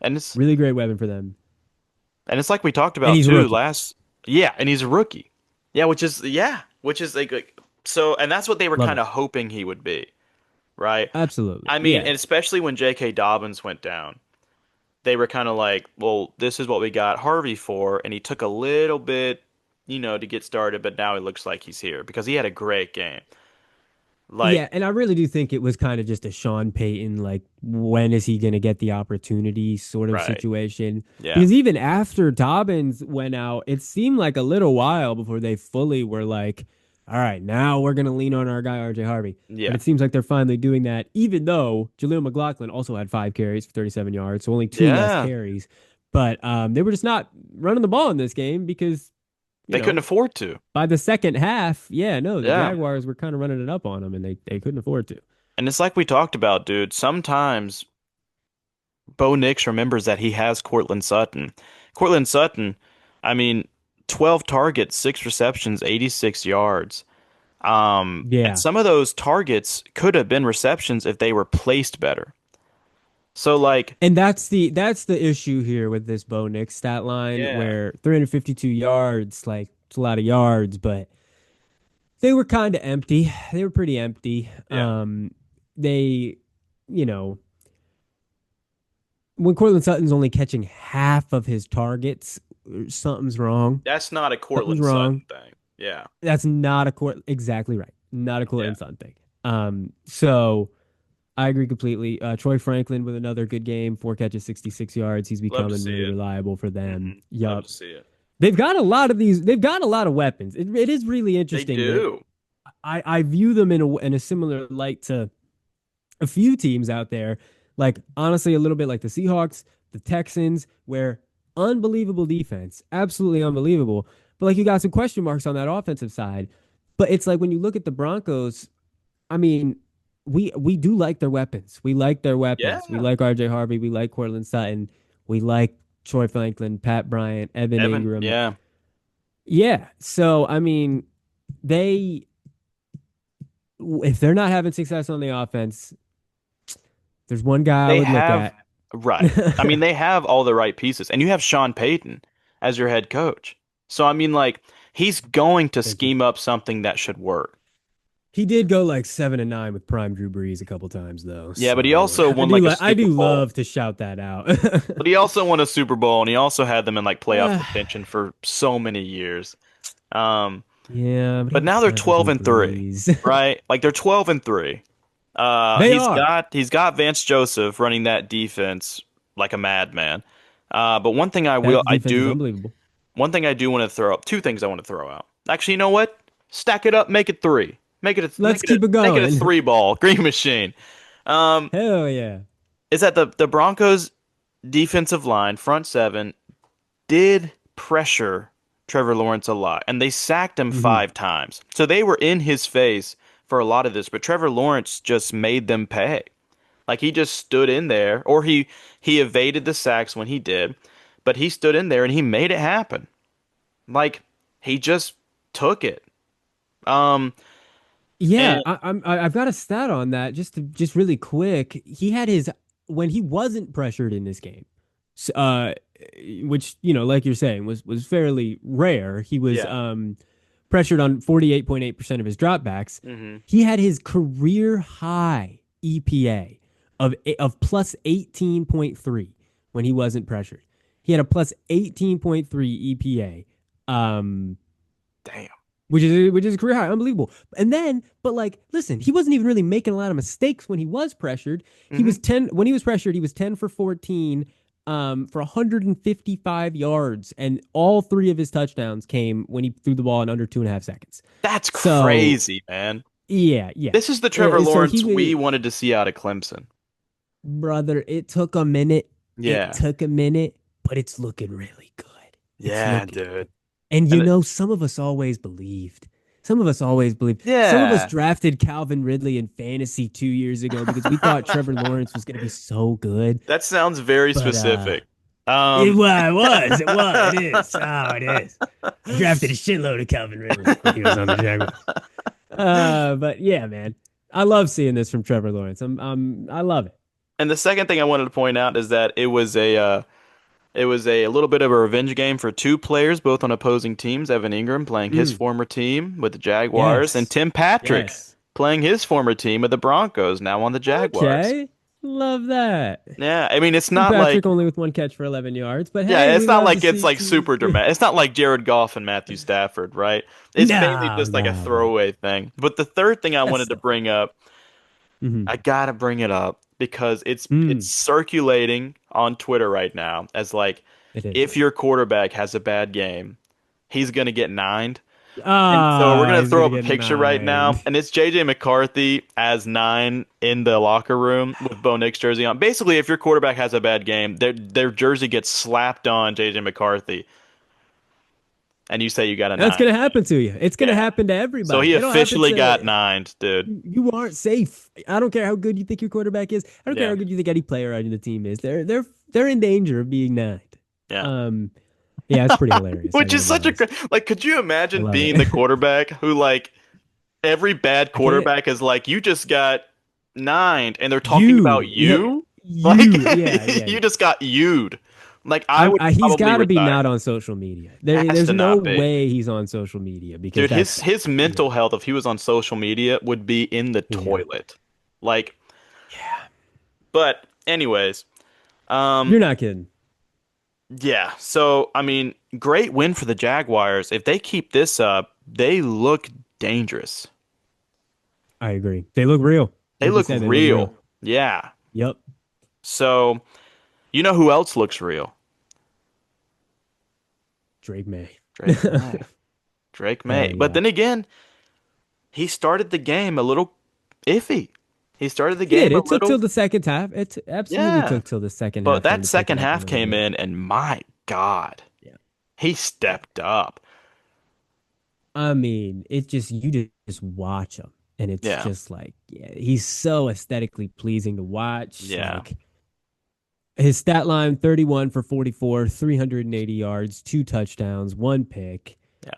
And it's Really great weapon for them. and it's like we talked And about he's a too rookie. last. Yeah, and he's a rookie. Which is like so, and that's what they were Love kind it. of hoping he would be, right? Absolutely. I mean, Yeah. and especially when J.K. Dobbins went down, they were kind of like, well, this is what we got Harvey for, and he took a little bit, to get started, but now it looks like he's here because he had a great game. Yeah, Like, and I really do think it was kind of just a Sean Payton, like, when is he going to get the opportunity sort of right. situation. Yeah. Because even after Dobbins went out, it seemed like a little while before they fully were like, all right, now we're going to lean on our guy, RJ Harvey. But Yeah. it seems like they're finally doing that, even though Jaleel McLaughlin also had 5 carries for 37 yards, so only two less Yeah. carries. But they were just not running the ball in this game because, you They couldn't know, afford to. by the second half, yeah, no, the Yeah. Jaguars were kind of running it up on them, and they couldn't afford to. And it's like we talked about, dude. Sometimes Bo Nix remembers that he has Cortland Sutton. Cortland Sutton, I mean, 12 targets, 6 receptions, 86 yards. And Yeah, some of those targets could have been receptions if they were placed better. So like, And that's the issue here with this Bo Nix stat line yeah, where 352 yards, like it's a lot of yards, but they were kind of empty. They were pretty empty. yeah, They, you know, when Cortland Sutton's only catching half of his targets, something's wrong. that's not a Something's Cortland wrong. Sutton thing. Yeah, That's not a court. Exactly right. Not a yeah. Cortland Sutton thing. So I agree completely. Troy Franklin with another good game, 4 catches, 66 yards. He's Love to becoming see really it. reliable for them. Love Yup. to see it. They've got a lot of these. They've got a lot of weapons. It is really They interesting that do. I view them in a similar light to a few teams out there. Like honestly, a little bit like the Seahawks, the Texans, where unbelievable defense, absolutely unbelievable. But like you got some question marks on that offensive side. But it's like when you look at the Broncos, I mean, we do like their weapons. We like their Yeah, weapons. We like RJ Harvey. We like Cortland Sutton. We like Troy Franklin, Pat Bryant, Evan Evan. Ingram. Yeah, Yeah. So I mean, they if they're not having success on the offense, there's one guy I they would look have at. right. I mean, they have all the right pieces, and you have Sean Payton as your head coach. So I mean, like, he's going to Thank you. scheme up something that should work. He did go like 7-9 with prime Drew Brees a couple times though. Yeah, but he So also won like a I Super do Bowl. love to shout that out. But he also won a Super Bowl, and he also had them in like playoff Uh, contention for so many years. Um, yeah, but he but was now they're starting 12 Drew and 3, Brees. right? Like they're 12 and 3. They are. He's got Vance Joseph running that defense like a madman. But That defense is unbelievable. one thing I do want to throw up, two things I want to throw out. Actually, you know what? Stack it up, make it three. Let's keep it Make it a going. three ball green machine. Um, Hell yeah. is that the Broncos defensive line front seven did pressure Trevor Lawrence a lot, and they sacked him Hmm. 5 times. So they were in his face for a lot of this, but Trevor Lawrence just made them pay. Like he just stood in there, or he evaded the sacks when he did, but he stood in there and he made it happen. Like he just took it. Um, Yeah, and I've got a stat on that just really quick. He had his when he wasn't pressured in this game, s- uh, which like you're saying was fairly rare. He was yeah. pressured on 48.8% of his dropbacks. Hmm. He had his career high EPA of plus 18.3 when he wasn't pressured. He had a plus 18.3 EPA. Um, Damn. which is a career high, unbelievable. And then, but like, listen, he wasn't even really making a lot of mistakes when he was pressured. He Hmm. was 10 when he was pressured. He was 10 for 14, for 155 yards, and all three of his touchdowns came when he threw the ball in under 2.5 seconds. That's So crazy, man. yeah, yeah. This is the Trevor So he Lawrence we was wanted to see out of Clemson. brother. It took a minute. It Yeah. took a minute, but it's looking really good. It's Yeah, looking dude. good. And And some of us always believed. Some of us always believed. Some of us yeah, drafted Calvin Ridley in fantasy 2 years ago because we thought Trevor Lawrence was going to be so good. that sounds very But specific. it Um, was, it is. Oh, it is. I drafted a shitload of Calvin Ridley when he was on the Jaguars. But yeah, man, I love seeing this from Trevor Lawrence. I love it. and the second thing I wanted to point out is that it was a little bit of a revenge game for two players, both on opposing teams. Evan Ingram playing his Mm, former team with the Jaguars, and yes, Tim Patrick yes. playing his former team with the Broncos, now on the Jaguars. Okay, love that. Yeah, I mean, it's Tim not like Patrick only with 1 catch for 11 yards, but hey, yeah, it's we not love to like it's see like two. super dramatic. It's not like Jared Goff and Matthew Stafford, right? It's mainly No, just like a no, no. throwaway thing. But the third thing I That's wanted to still bring up, fun. I gotta bring it up because it's Mm, circulating on Twitter right now as like it is. if your quarterback has a bad game, he's gonna get nined. And so we're Ah, gonna he's throw gonna up a get picture right nine. now, and it's JJ McCarthy as 9 in the locker room with Bo Nix jersey on. Basically, if your quarterback has a bad game, their jersey gets slapped on JJ McCarthy, and you say you got a That's 9. gonna happen to you. It's gonna Yeah. happen to So he everybody. It'll happen officially got to 9'd, dude. you. Aren't safe. I don't care how good you think your quarterback is. I don't care Yeah. how good you think any player on the team is. They're in danger of being nined. Yeah. Um, yeah, it's pretty hilarious. I Which gotta is be such a honest. like, could you I imagine love being the it. quarterback who like every bad I can't. quarterback is like, you just got 9'd, and they're talking about Yeah, you? Like You, yeah, yeah, you yeah. just got you'd. Like I would He's probably got to be retire. not on social media. Has There's to no not be. way he's on social media because Dude, that's, his you know, mental health if he was on social media would be in the yeah, toilet. Like, yeah. but anyways, um You're not kidding. yeah. So, I mean, great win for the Jaguars. If they keep this up, they look dangerous. I agree. They look real. They Like you look said, they look real. real. Yeah. Yep. So, you know who else looks real? Drake May. Drake May. Drake May. Hell But yeah. then again, he started the game a little iffy. He started the He did. game a It took till little, the second half. It absolutely yeah. took till the second But half for him that to pick it second up a half little came bit. in, and my God, Yeah. he stepped up. I mean, it just you just watch him, and it's Yeah. just like, yeah, he's so aesthetically pleasing to watch. Yeah. Like his stat line: 31 for 44, 380 yards, two touchdowns, one pick. Yeah.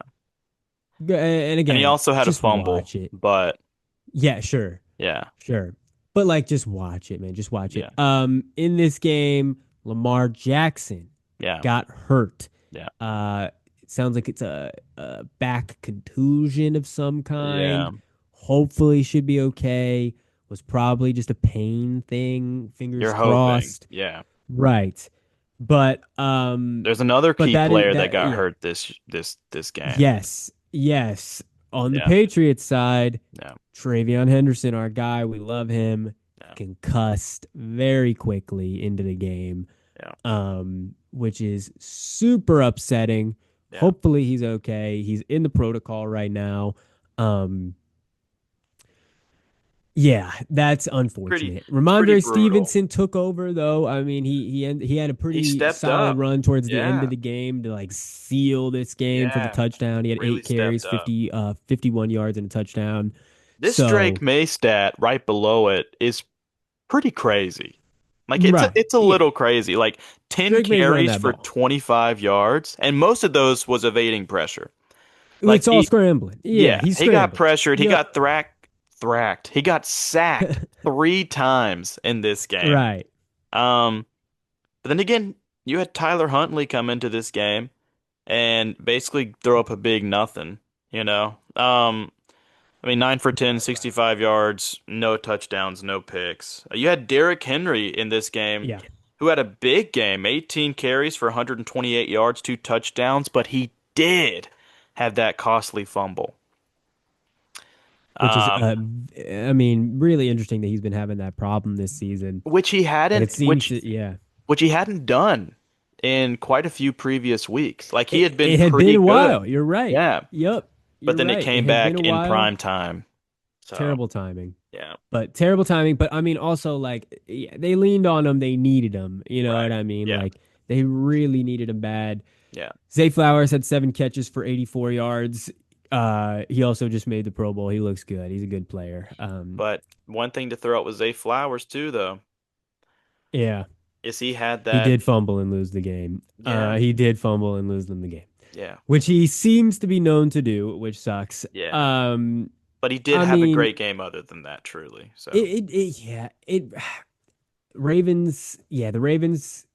And And he again, also had a just fumble, watch it. but Yeah, sure. yeah. Sure. But like just watch it, man. Just watch it. Yeah. In this game, Lamar Jackson Yeah. got hurt. Yeah. It sounds like it's a back contusion of some Yeah. kind. Hopefully should be okay. Was probably just a pain thing. You're Fingers hoping. crossed. Yeah. Right. But There's another but key player that that got yeah. hurt this game. Yes. Yes. On the Yeah. Patriots side, Yeah. Travion Henderson, our guy, we love him, Yeah. concussed very quickly into the game, Yeah. which is super upsetting. Yeah. Hopefully he's okay. He's in the protocol right now. Um, yeah, that's Pretty unfortunate. it's pretty Ramondre brutal. Stevenson took over though. I mean, he had a He pretty stepped solid up. run towards the end of Yeah. the game to like seal this game for the Yeah. touchdown. He had Really eight stepped carries, up. 51 yards and a touchdown. This Drake So, May stat right below it is pretty crazy. Like right. it's a Yeah. little crazy. Like 10 Drake May's running carries that for ball. 25 yards, and most of those was evading pressure. Like It's all scrambling. Yeah, yeah, he's he got scrambling. pressured. He Yep. got thracked. He got sacked 3 times in this game. Right. Um, but then again, you had Tyler Huntley come into this game and basically throw up a big nothing, you know? I mean, 9 for 10, 65 yards, no touchdowns, no picks. You had Derrick Henry in this game, Yeah. who had a big game, 18 carries for 128 yards, 2 touchdowns, but he did have that costly fumble. Which is, Um, I mean, really interesting that he's been having that problem this season. which he And it hadn't, seems to, yeah. which he hadn't done in quite a few previous weeks. Like he had been It had been pretty a while. good. You're right. Yeah, Yep. but You're then it right. It came had been back a in while. prime time. So, Terrible timing. yeah, But terrible timing. But I mean, also, like, yeah, they leaned on him. They needed him. You know what right. I mean? Yeah, Like, they really needed him bad. yeah. Zay Flowers had 7 catches for 84 yards. He also just made the Pro Bowl. He looks good. He's a good player. But one thing to throw out with Zay Flowers too, though, Yeah, is he had he that. did fumble and lose the game. Yeah, He did fumble and lose them the game, yeah, which he seems to be known to do, which sucks. yeah. But he did I have a mean, great game other than that, truly. So yeah, Ravens, yeah, the Ravens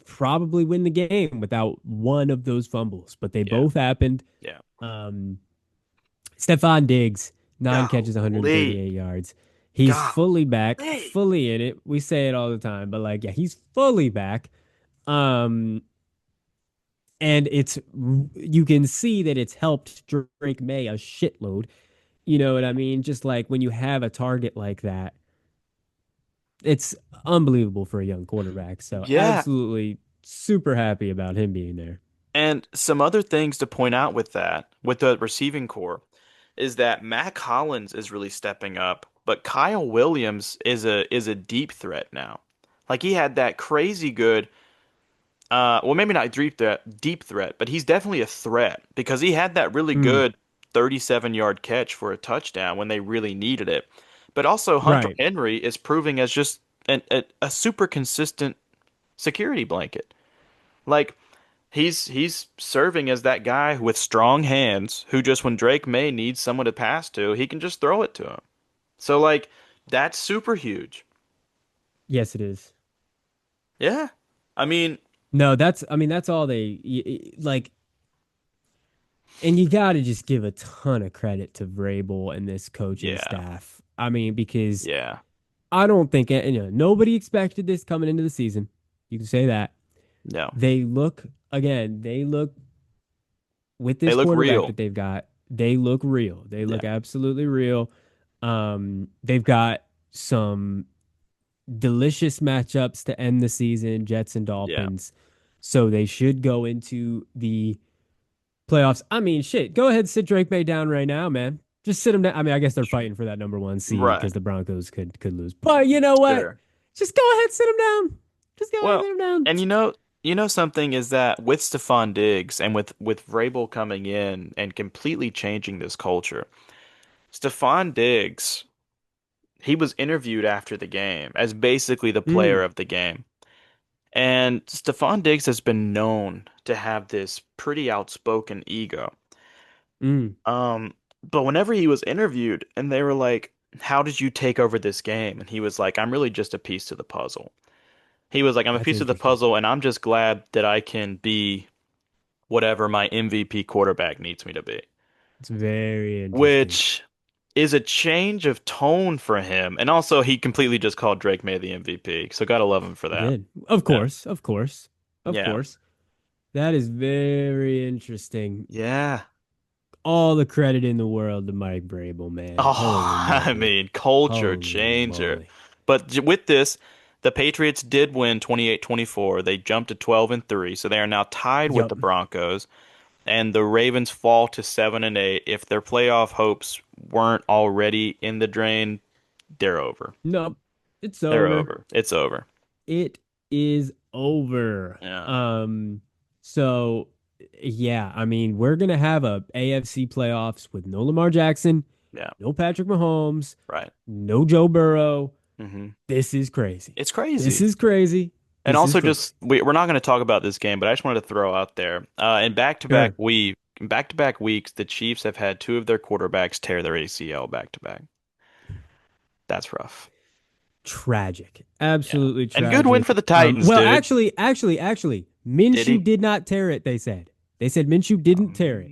probably win the game without one of those fumbles, but they yeah, both happened. yeah. Um, Stephon Diggs, 9 catches, Golly, 138 yards. He's fully back, golly. fully in it. We say it all the time, but like, yeah, he's fully back. Um, and you can see that it's helped Drake May a shitload. You know what I mean? Just like when you have a target like that, it's unbelievable for a young quarterback. So Yeah, absolutely super happy about him being there. and some other things to point out with that, with the receiving core, is that Mac Hollins is really stepping up, but Kyle Williams is a deep threat now. Like he had that crazy good, well maybe not deep threat, but he's definitely a threat because he had that really Mm, good 37-yard catch for a touchdown when they really needed it. But also Hunter right. Henry is proving as just a super consistent security blanket. Like he's serving as that guy with strong hands who just when Drake May needs someone to pass to, he can just throw it to him. So like that's super huge. Yes, it is. Yeah. I mean, No, that's I mean that's all like, and you got to just give a ton of credit to Vrabel and this coaching yeah. staff. I mean, because Yeah. I don't think nobody expected this coming into the season. You can say that. No. They look again, they look with They this look quarterback real. that they've got, they look real. They Yeah. look absolutely real. They've got some delicious matchups to end the season, Jets and Yeah. Dolphins. So they should go into the playoffs. I mean, shit, go ahead, sit Drake May down right now, man. Just sit him down. I mean, I guess they're fighting for that number one seed Right. because the Broncos could lose. But you know what? Sure. Just go ahead, sit him down. Just go ahead, Well, sit him down. and something is that with Stephon Diggs and with Vrabel coming in and completely changing this culture, Stephon Diggs, he was interviewed after the game as basically the player Mm, of the game. And Stephon Diggs has been known to have this pretty outspoken ego. mm. But whenever he was interviewed and they were like, "How did you take over this game?" And he was like, "I'm really just a piece to the puzzle." He was like, "I'm a That's piece of the interesting. puzzle, and I'm just glad that I can be whatever my MVP quarterback needs me to be." It's very interesting. Which is a change of tone for him. And also, he completely just called Drake May the MVP. So gotta love him for He that. did. Of Yeah. course, of course, of Yeah. course. That is very interesting. Yeah. All the credit in the world to Mike Vrabel, man. Holy Oh, I moly. mean, culture Holy changer. moly. But with this, the Patriots did win 28-24. They jumped to 12-3, so they are now tied with Yup. the Broncos, and the Ravens fall to 7-8. If their playoff hopes weren't already in the drain, they're over. Nope. It's They're over. over. It's over. It is over. Yeah. So yeah, I mean, we're gonna have a AFC playoffs with no Lamar Jackson, Yeah. no Patrick Mahomes, Right. no Joe Burrow. Hmm. This is crazy. It's This crazy. is crazy. And This is also, crazy. just we're not going to talk about this game, but I just wanted to throw out there. Sure. In back-to-back weeks, the Chiefs have had two of their quarterbacks tear their ACL back-to-back. That's rough. Tragic. Yeah. Absolutely And good win for tragic. the Titans, Well, dude. actually, Did Minshew he? did not tear it, they said. They said Minshew didn't tear it.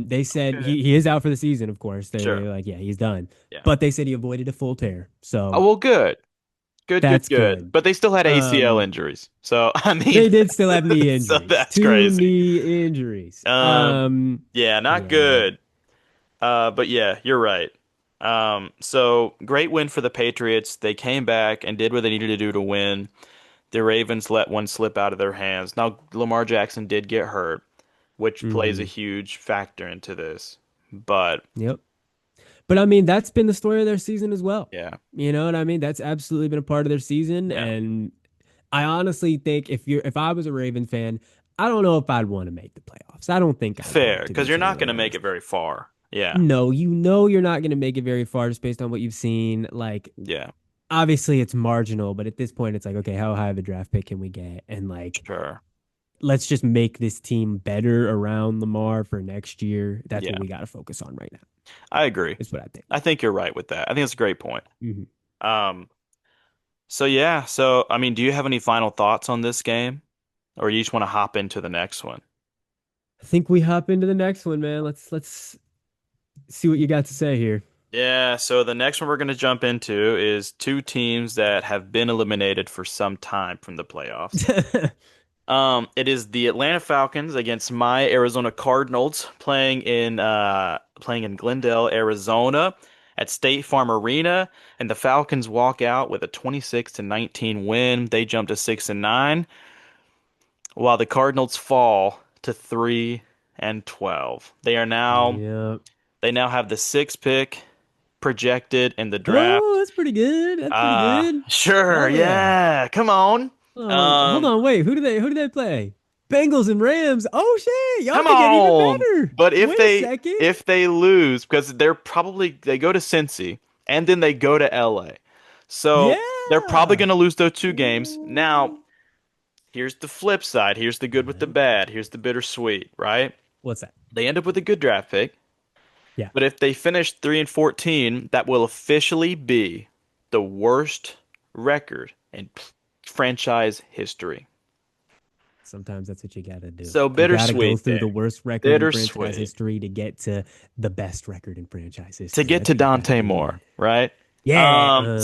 They said Okay. he is out for the season, of course. They're Sure. like, yeah, he's done. Yeah. But they said he avoided a full tear. Oh, So well, good. Good, good, that's good. good. But they still had ACL Um, injuries. So, I mean, they did still have knee so injuries. that's Two crazy. knee injuries. Yeah, not Yeah. good. But yeah, you're right. So great win for the Patriots. They came back and did what they needed to do to win. The Ravens let one slip out of their hands. Now, Lamar Jackson did get hurt, which plays a Hmm. huge factor into this. But Yep. But I mean, that's been the story of their season as well. yeah, You know what I mean? That's absolutely been a part of their season. yeah, And I honestly think if I was a Raven fan, I don't know if I'd want to make the playoffs. I don't think I'd fair, want, to because be you're not totally going to make honest. it very far. Yeah, No, you know you're not going to make it very far just based on what you've seen. Like, yeah, obviously it's marginal, but at this point it's like, okay, how high of a draft pick can we get? And like, sure. let's just make this team better around Lamar for next year. That's what Yeah, we got to focus on right now. I agree. Is what I think. I think you're right with that. I think that's a great point. Hmm. Um, so yeah, so I mean, do you have any final thoughts on this game, or you just want to hop into the next one? I think we hop into the next one, man. Let's see what you got to say here. Yeah, so the next one we're going to jump into is two teams that have been eliminated for some time from the playoffs. It is the Atlanta Falcons against my Arizona Cardinals playing in Glendale, Arizona at State Farm Arena, and the Falcons walk out with a 26-19 win. They jump to 6-9, while the Cardinals fall to 3-12. Yeah. They now have the sixth pick projected in the Oh, draft. that's pretty good. That's pretty good. Sure, Hell yeah. yeah. Come on. Hold Um, on, wait. Who do they play? Bengals and Rams. Oh shit, y'all Come could get even on. better. But Wait a second. if they lose, because they go to Cincy and then they go to LA. So they're probably Yeah. gonna lose those two games. Now, Ooh. here's the flip side. Here's the good with the Uh-huh. bad. Here's the bittersweet, right? What's that? They end up with a good draft pick, Yeah. but if they finish 3-14, that will officially be the worst record in franchise history. Sometimes that's what you gotta do. So You gotta go bittersweet, through the Danny. worst record in franchise Bittersweet. history to get to the best record in franchise To history. get That's to what you gotta Dante do, Moore, man. right? Yeah.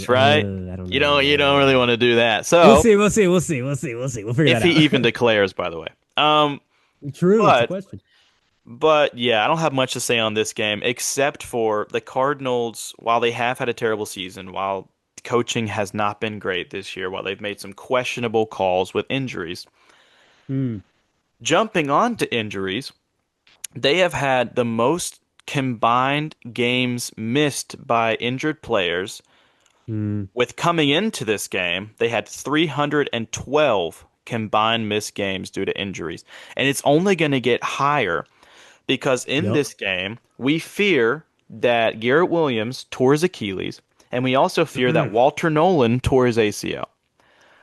Right? I don't You know, don't really man. want to do that. We'll So see. We'll see. We'll see. We'll see. We'll see. We'll figure if that he out. even declares, by the way. Um, True. It's a but question. yeah, I don't have much to say on this game except for the Cardinals. While they have had a terrible season, while coaching has not been great this year, while they've made some questionable calls with injuries, Hmm. jumping on to injuries, they have had the most combined games missed by injured players. Hmm. With coming into this game, they had 312 combined missed games due to injuries. And it's only going to get higher because in Yup. this game, we fear that Garrett Williams tore his Achilles, and we also fear that Walter Nolan tore his ACL.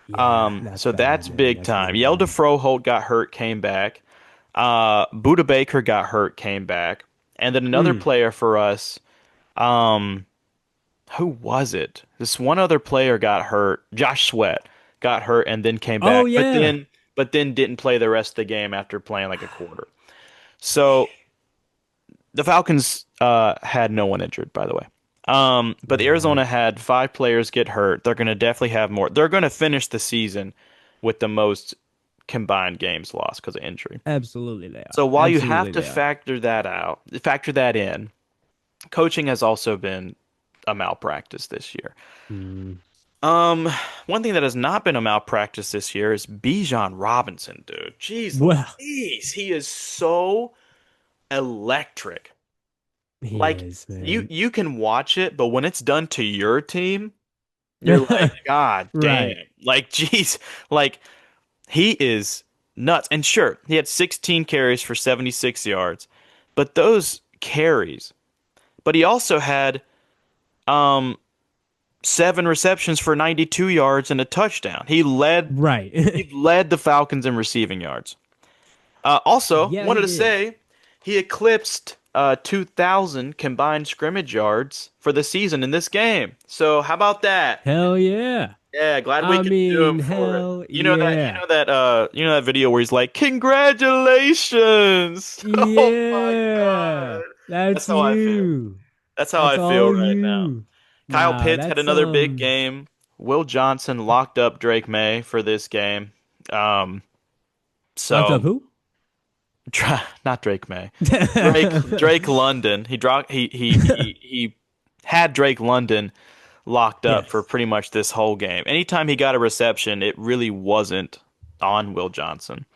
Yeah, that's So bad, that's man. big That's time. really Yelda bad. Froholt got hurt, came back. Buda Baker got hurt, came back. And then another Mm. player for us, um, who was it? This one other player got hurt. Josh Sweat got hurt and then came Oh back, yeah. but then didn't play the rest of the game after playing like a quarter. So the Falcons had no one injured, by the way. But Yeah. Arizona had five players get hurt. They're going to definitely have more. They're going to finish the season with the most combined games lost because of injury. Absolutely they are. So while you have Absolutely to they are. factor that in, coaching has also been a malpractice this year. Mm. Um, One thing that has not been a malpractice this year is Bijan Robinson, dude. Jeez Well, Louise, he is so electric. he Like is, man. you can watch it, but when it's done to your team, you're like, God Right. damn. Like, jeez, like he is nuts. And sure, he had 16 carries for 76 yards, but those carries. But he also had um 7 receptions for 92 yards and a touchdown. Right. He led the Falcons in receiving yards. Also, Yeah, wanted he to did. say he eclipsed 2,000 combined scrimmage yards for the season in this game. So how about that? Hell yeah. Yeah, glad we I could do him mean, for it. hell yeah. You know that video where he's like, "Congratulations!" Oh my Yeah. God, that's That's how I feel. you. That's how That's I feel all right now. you. Kyle Nah, Pitts had that's another big game. Will Johnson locked up Drake May for this game. Um, locked so up who? Not Drake May. Drake London. He had Drake London locked up for Yes. pretty much this whole game. Anytime he got a reception, it really wasn't on Will Johnson.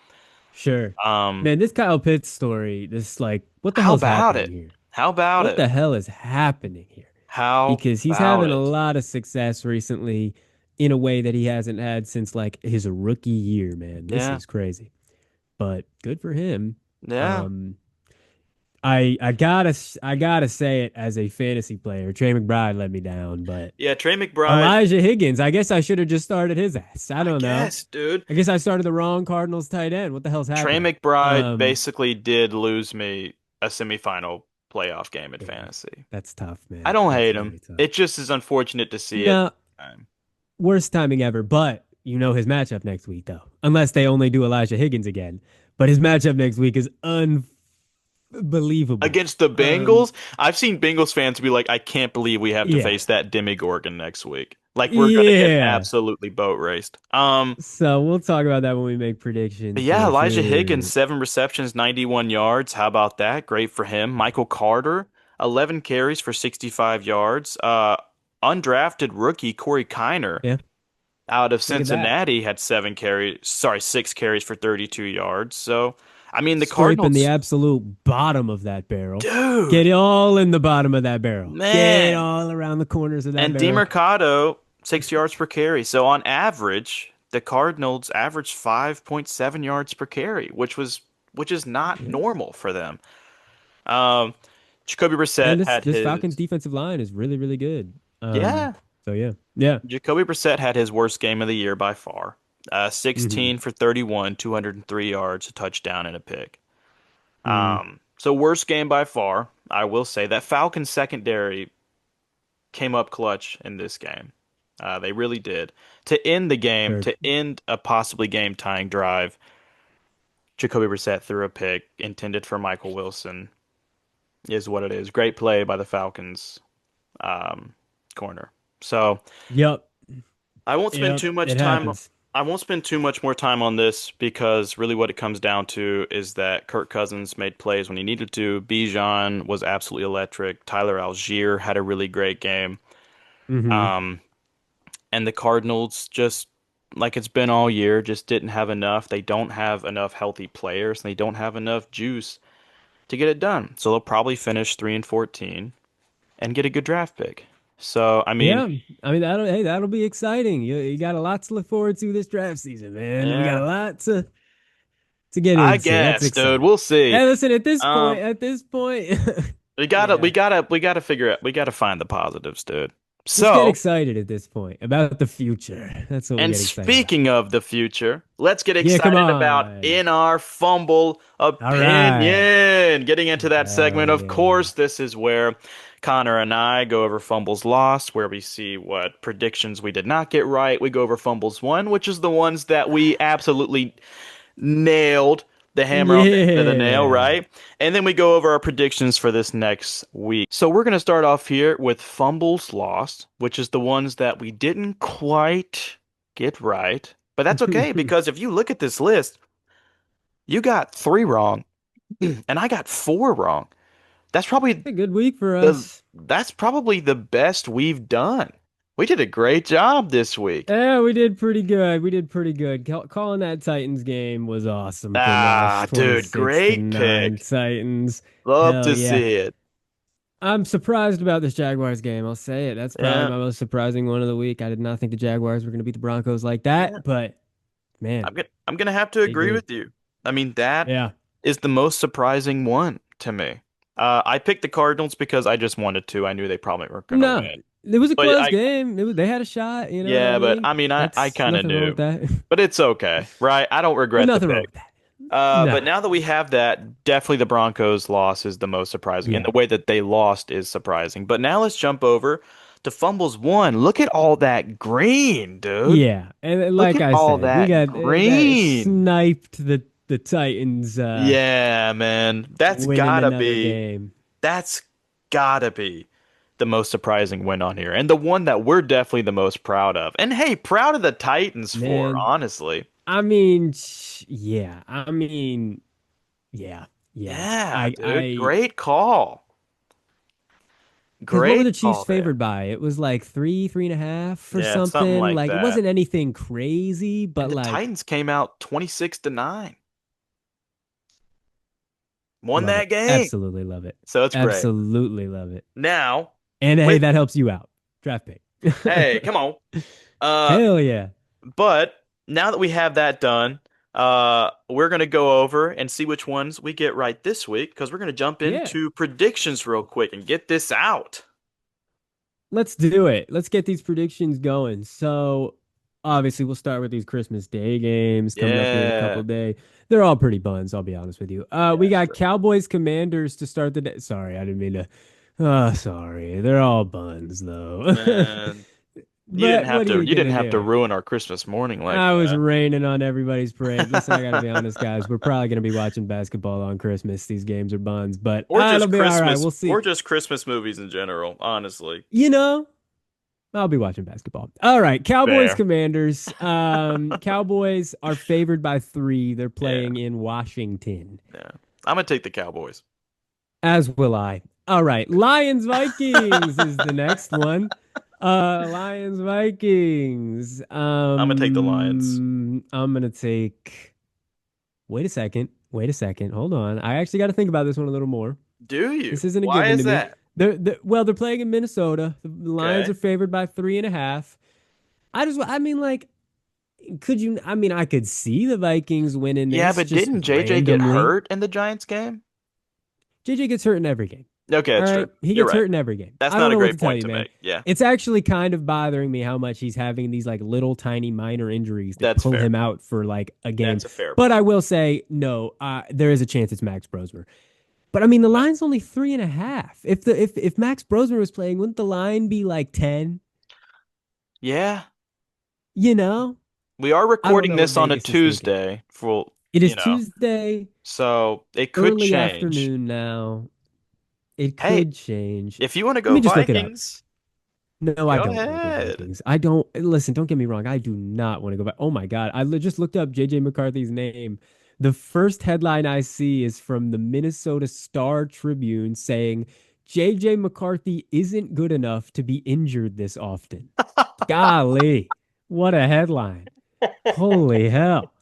Sure. Um, Man, this Kyle Pitts story, this like, what the how hell's about happening it? here? How about What it? the hell is happening here? How Because he's about having a it? lot of success recently in a way that he hasn't had since like his rookie year, man. This Yeah, is crazy. But good for him. yeah, Um, I gotta say it as a fantasy player. Trey McBride let me down, but yeah. Trey McBride, Elijah Higgins, I guess I should have just started his ass. I I don't know. guess, dude. I guess I started the wrong Cardinals tight end. What the hell's Trey happening? McBride basically did lose me a semifinal playoff game in Yeah, fantasy. that's tough, I man. don't That's hate him. really tough. It just is unfortunate to see it. No, worst timing ever, but you know his matchup next week, though. Unless they only do Elijah Higgins again. But his matchup next week is unbelievable. Against the Bengals, I've seen Bengals fans be like, I can't believe we have to Yeah. face that Demigorgon next week. Like we're gonna get Yeah. absolutely boat raced. So we'll talk about that when we make But predictions yeah, for Elijah Higgins, sure. 7 receptions, 91 yards. How about that? Great for him. Michael Carter, 11 carries for 65 yards. Undrafted rookie Corey Kiner Yeah. out of Look at that. Cincinnati had 6 carries for 32 yards. So, I mean, the Scraping the Cardinals, absolute bottom of that barrel. Get dude, it all in the bottom of that barrel. Get it man. all around the corners of that And barrel. DeMercado, 6 yards per carry. So on average, the Cardinals averaged 5.7 yards per carry, which is not Yeah. normal for them. Um, Jacoby And Brissett this had this Falcons his defensive line is really, really good. yeah, So yeah. Yeah. Jacoby Brissett had his worst game of the year by far. Hmm. 16 for 31, 203 yards, a touchdown and a pick. Mm. So worst game by far. I will say that Falcons secondary came up clutch in this game. They really did. To end the game, Sure. to end a possibly game-tying drive, Jacoby Brissett threw a pick intended for Michael Wilson, is what it is. Great play by the Falcons um, corner. So Yep. I won't spend Yep. too much It time. happens. I won't spend too much more time on this because really what it comes down to is that Kirk Cousins made plays when he needed to. Bijan was absolutely electric. Tyler Algier had a really great game. Hmm. Um, and the Cardinals just like it's been all year, just didn't have enough. They don't have enough healthy players, and they don't have enough juice to get it done. So they'll probably finish 3-14 and get a good draft pick. So, I mean, Yeah. I mean, that'll be exciting. You got a lot to look forward to this draft season, man. We got yeah, a lot to get I into. That's guess, dude, exciting. we'll see. Hey, listen, Um, at this point, we gotta, we yeah. gotta, we gotta figure out, we gotta find the positives, dude. Just get So, excited at this point about the future. That's what we and get excited about. speaking of the future, let's get Yeah, come excited about on. in our fumble All right. opinion. Getting into that Hell segment, of yeah. course, this is where Connor and I go over fumbles lost, where we see what predictions we did not get right. We go over fumbles won, which is the ones that we absolutely nailed the hammer on the end of the nail, Yeah. right? And then we go over our predictions for this next week. So we're going to start off here with fumbles lost, which is the ones that we didn't quite get right. But that's okay because if you look at this list, you got three wrong and I got four wrong. That's probably A good week for the us. that's probably the best we've done. We did a great job this week. Yeah, we did pretty good. We did pretty good. Calling that Titans game was awesome from us. Ah, dude, 26 to great 9 pick. Titans. Love Hell to yeah. see it. I'm surprised about this Jaguars game. I'll say it. That's probably Yeah. my most surprising one of the week. I did not think the Jaguars were going to beat the Broncos like Yeah. that, but man, I'm gonna have to they agree did. with you. I mean, that Yeah. is the most surprising one to me. I picked the Cardinals because I just wanted to. I knew they probably weren't gonna No, win. it was a But close I game. They had a shot, you know what I yeah, but mean? I mean I That's kind of nothing wrong knew. with that. But it's okay, right? I don't There's regret the nothing wrong pick. with that. But Nah. now that we have that, definitely the Broncos loss is the most surprising, and Yeah. the way that they lost is surprising. But now let's jump over to Fumbles Won. Look at all that green, dude. Yeah, and Look like at I all said, we that got that green. sniped the Titans Yeah, man. winning another game. That's gotta be the most surprising win on here. And the one that we're definitely the most proud of. And hey, proud of the Titans for, Man, honestly. I mean, yeah. I mean, yeah. Yeah. Yeah, dude. I Great call. because what were the Great Chiefs call there. favored by? It was like 3.5 or Yeah, something something. like Like it that. wasn't anything crazy, And but the like Titans came out 26-9. Won love that it. game. Absolutely love it. So it's great. Absolutely love it. Now, And hey, with that helps you out. Draft pick. hey, come on. Uh Hell yeah. But now that we have that done, we're gonna go over and see which ones we get right this week because we're gonna jump Yeah. into predictions real quick and get this out. Let's do it. Let's get these predictions going. So, obviously, we'll start with these Christmas Day games coming up here in a couple Yeah. of days. They're all pretty buns, I'll be honest with you. We Yeah, got sure. Cowboys Commanders to start the day. Sorry, I didn't mean to. Oh, sorry. They're all buns, though. Man, But what are you you didn't gonna have to do? ruin our Christmas morning like I was raining on everybody's parade. Listen, I gotta be honest, guys. We're probably gonna be watching basketball on Christmas. These games are buns, but it'll be all right. We'll Or see. just Christmas movies in general, honestly. You know, I'll be watching basketball. All right, Cowboys Fair. Commanders. Cowboys are favored by 3. They're Yeah, playing in Washington. yeah. I'm gonna take the Cowboys. As will I. All right, Lions Vikings is the next one. Lions Vikings. I'm gonna take the Lions. I'm gonna take. Wait a second. Wait a second. Hold on. I actually got to think about this one a little more. Do This you? isn't a Why given is to me. that? They're playing in Minnesota. The Lions Okay. are favored by 3.5. I mean, like, could you? I mean, I could see the Vikings winning Yeah, this but just didn't JJ get randomly. hurt in the Giants game? JJ gets hurt in every game. Okay, All that's true. right, he You're gets right. hurt in every game. That's I don't not a know what to great tell point you, to man. make. Yeah, It's actually kind of bothering me how much he's having these like little tiny minor injuries that that's pull fair. him out for like a game. That's a fair But I point. will say, no, there is a chance it's Max Brosmer. But I mean, the No. line's only 3.5. If Max Brosmer was playing, wouldn't the line be like 10? Yeah. You know, We are I don't recording know what this on a Vegas is thinking. Tuesday for, It is you know, Tuesday, so it could early change. afternoon now. It Hey, could change. if you want to Let go me just look it up. Vikings, No, I go don't want to go ahead. Vikings. I don't listen. Don't get me wrong. I do not want to go back. Oh my God. Just looked up JJ McCarthy's name. The first headline I see is from the Minnesota Star Tribune saying JJ McCarthy isn't good enough to be injured this often. Golly, what a headline. Holy hell.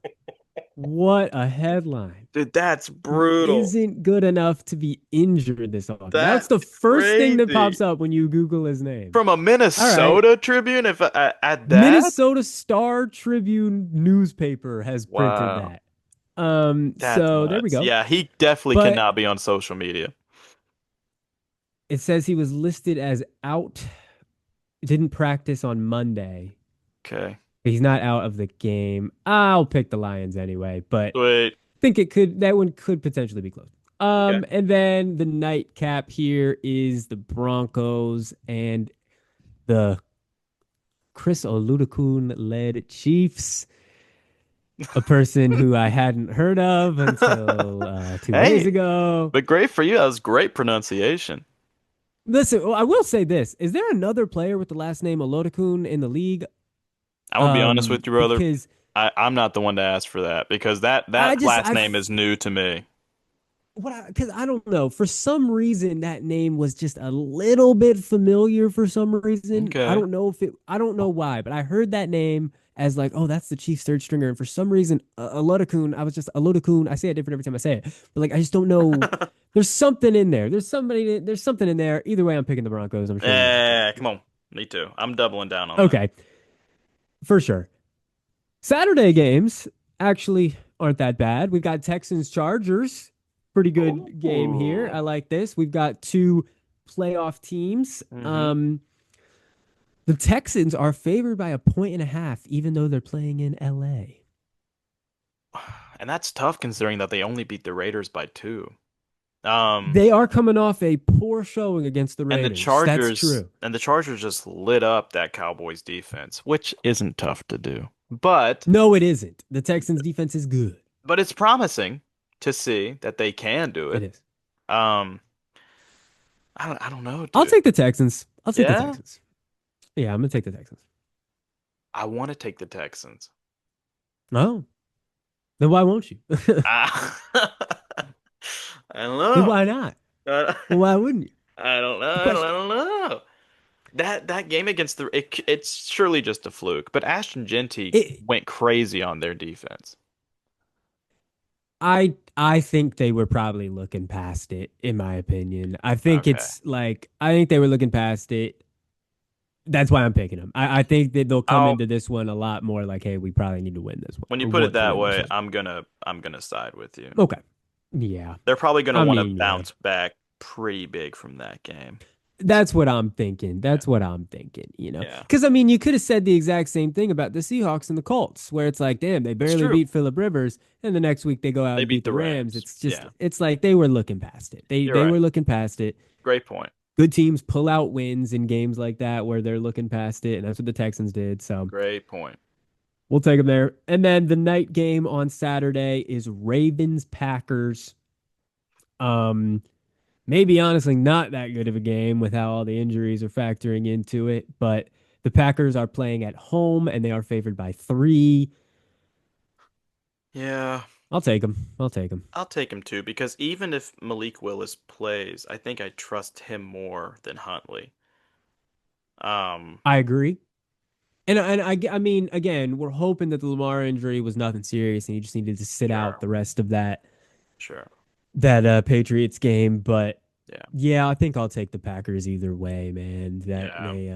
What a headline. Dude, that's He brutal. isn't good enough to be injured this often. That's That's the first thing that pops crazy. up when you Google his name. From a All right. Minnesota Tribune, if at that? Minnesota Star Tribune newspaper has printed Wow. that. That's So there we nuts. go. Yeah, he definitely But cannot be on social media. it says he was listed as out, didn't practice on Monday. Okay. He's not out of the game. I'll pick the Lions anyway, but Wait. I think that one could potentially be close. Okay. And then the nightcap here is the Broncos and the Chris Oludokun led Chiefs, a person who I hadn't heard of until 2 days Hey, ago. but great for you. That was great pronunciation. Listen, well, I will say this: is there another player with the last name Oludokun in the league? I'm gonna be honest with you, brother. Because I'm not the one to ask for that because I that just last name is new to me. because I don't know. For some reason, that name was just a little bit familiar. For some reason, Okay. I don't know why, but I heard that name as like, oh, that's the Chiefs third stringer. And for some reason, Oludokun, I was just Oludokun. I say it different every time I say it, but like I just don't know. There's something in there. There's something in there. Either way, I'm picking the Broncos. I'm sure you are too. Come on. Me too. I'm doubling down on that. Okay, for sure. Saturday games actually aren't that bad. We've got Texans Chargers. Pretty good game here. Ooh. I like this. We've got two playoff teams. hmm The Texans are favored by a point and a half, even though they're playing in LA. And that's tough considering that they only beat the Raiders by two. Um, They are coming off a poor showing against the and Raiders. That's true. The Chargers just lit up that Cowboys defense, which isn't tough to do. But No, it isn't. The Texans defense is good. it's promising to see that they can do It it. is. Um, I don't know, I'll dude. take the Texans. I'll take the Yeah, Texans. Yeah, I'm gonna take the Texans. I want to take the Texans. Oh, then why won't you? Ah, I don't Then know. why not? I Well, why wouldn't you? I don't know. The I question. don't know. That game against it's surely just a fluke, but Ashton Genty It, went crazy on their defense. I think they were probably looking past it, in my opinion. Okay. I think they were looking past it. That's why I'm picking them. I think that they'll come I'll into this one a lot more like, hey, we probably need to win this one When you or put it want to that win this way, one. I'm gonna side with you. Okay. Yeah. They're probably gonna I want to mean, yeah. bounce back pretty big from that game. So That's what I'm thinking. yeah, That's what I'm thinking. yeah, Because, I mean, you could have said the exact same thing about the Seahawks and the Colts, where it's like, damn, they it's barely true. beat Phillip Rivers, and the next week they go out They and beat beat the the Rams. Rams. It's just, Yeah, it's like they were looking past it. you're They right. were looking past it. Great point. Good teams pull out wins in games like that where they're looking past it, and that's what the Texans did. So Great point. we'll take them there. And then the night game on Saturday is Ravens Packers. Um, Maybe honestly not that good of a game with how all the injuries are factoring into it, but the Packers are playing at home and they are favored by 3. Yeah, I'll take them. I'll take them. I'll take him too because even if Malik Willis plays, I think I trust him more than Huntley. Um, I agree. I mean, again, we're hoping that the Lamar injury was nothing serious and he just needed to sit out sure, the rest of sure. that Patriots game. But Yeah, yeah, I think I'll take the Packers either way, man. That yeah, they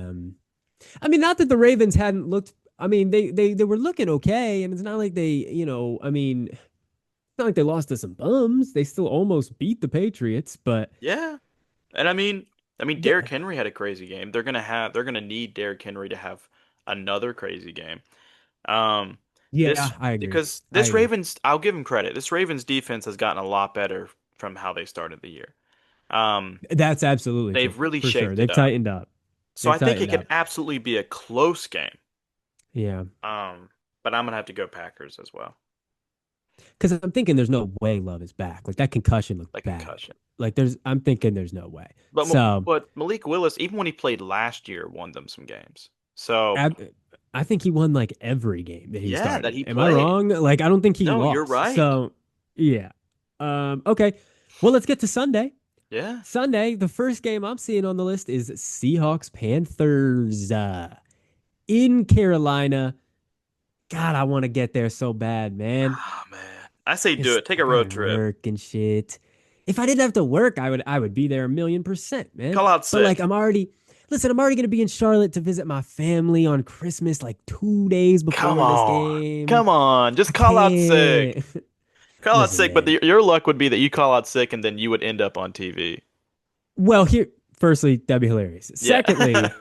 I mean, not that the Ravens hadn't looked. I mean, they were looking okay, and it's not like I mean, it's not like they lost to some bums. They still almost beat the Patriots, but yeah. And Derrick yeah, Henry had a crazy game. They're gonna need Derrick Henry to have another crazy game. Um, yeah, this I agree. because I this agree. Ravens, I'll give him credit. This Ravens defense has gotten a lot better from how they started the year. Um, That's absolutely true they've really for sure. shaped it They've up. tightened up. So They've I think it tightened could up. absolutely be a close game. Yeah. But I'm gonna have to go Packers as well. Because I'm thinking there's no way Love is back. Like that concussion looked Like bad. concussion. I'm thinking there's no way. But So but Malik Willis, even when he played last year, won them some games. So I, I think he won like every game that he yeah, that started. he Am I played. wrong? Like I don't think he No, you're lost. right. So yeah. Okay. Well, let's get to Sunday. Yeah. Sunday, the first game I'm seeing on the list is Seahawks Panthers in Carolina. God, I want to get there so bad, man. Ah, man. I say do It's it. Take a I gotta road trip. work and shit. If I didn't have to work, I would be there 1,000,000%, man. Call out But like sick. I'm already gonna be in Charlotte to visit my family on Christmas, like 2 days Come before this on. game. Come on. I Just call out sick. can't. Call out Listen, sick, but man. your luck would be that you call out sick and then you would end up on TV. Well, here, firstly, that'd be hilarious. Yeah. Secondly,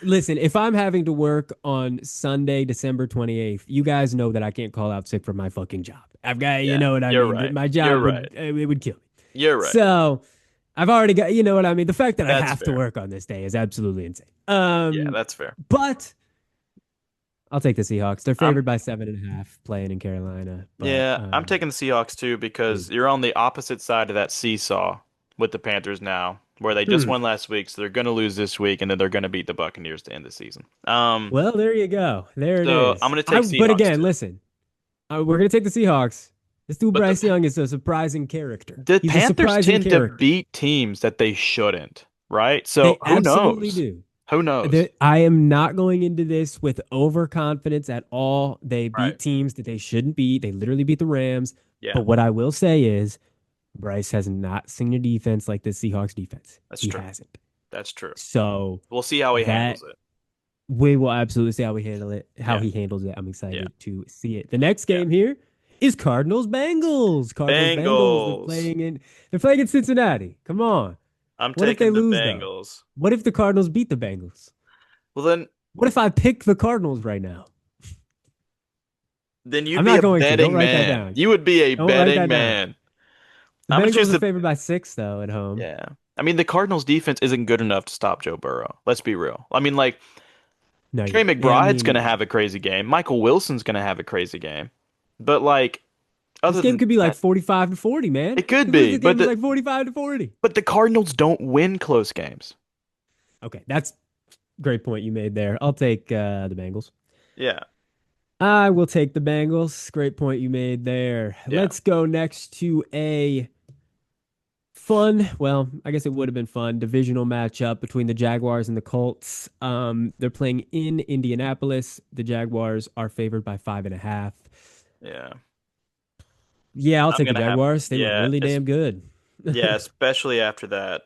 listen, if I'm having to work on Sunday, December 28th, you guys know that I can't call out sick for my fucking job. I've got, you Yeah. know what I You're mean? right. My You're job right. it would kill me. You're right. So I've already got, you know what I mean? The fact that I That's have to fair. work on this day is absolutely insane. Yeah, that's fair. But I'll take the Seahawks. They're I'm favored by 7.5 playing in Carolina. But Yeah, I'm taking the Seahawks too because you're on the opposite side of that seesaw with the Panthers now, where they just hmm. won last week, so they're going to lose this week, and then they're going to beat the Buccaneers to end the season. Well, there you go. There it So I'm is. going to I take but Seahawks again, too. listen, we're gonna take the Seahawks. This dude But Bryce Young is a surprising character. the He's a Panthers surprising tend to character. beat teams that they shouldn't, right? So They who absolutely knows? do. Who knows? I am not going into this with overconfidence at all. They Right. beat teams that they shouldn't beat. They literally beat the Rams. Yeah, But what I will say is Bryce has not seen a defense like the Seahawks defense. that's He true. hasn't. That's true. So We'll see how he that handles it. we will absolutely see how we handle it, how Yeah, he handles it. I'm yeah, excited to see it. The next yeah. game here is Cardinals Bengals. Cardinals Bengals. Bengals. They're playing in Cincinnati. Come on. I'm What if they taking the lose though? Bengals. What if the Cardinals beat the Bengals? Well, then What if I pick the Cardinals right now? Then you'd I'm be not a going to. Don't betting write that man. down. You would be a Don't write betting that down. man. The I'm gonna choose Bengals are the favored by 6 though at home. yeah. I mean, the Cardinals defense isn't good enough to stop Joe Burrow. Let's be real. I mean, like No, Trey yeah, I McBride's gonna mean, have a crazy game. Michael Wilson's gonna have a crazy game. But like this other game than could be like that, 45-40, man. it could Who says be. this game is like 45-40? But the Cardinals don't win close games. Okay, that's a great point you made there. I'll take the Bengals. Yeah. I will take the Bengals. Great point you made there. Yeah. Let's go next to a fun, well, I guess it would have been fun, divisional matchup between the Jaguars and the Colts. They're playing in Indianapolis. The Jaguars are favored by 5.5. Yeah. Yeah, I'll I'm take the gonna have Jaguars. They look yeah, really damn good. yeah, especially after that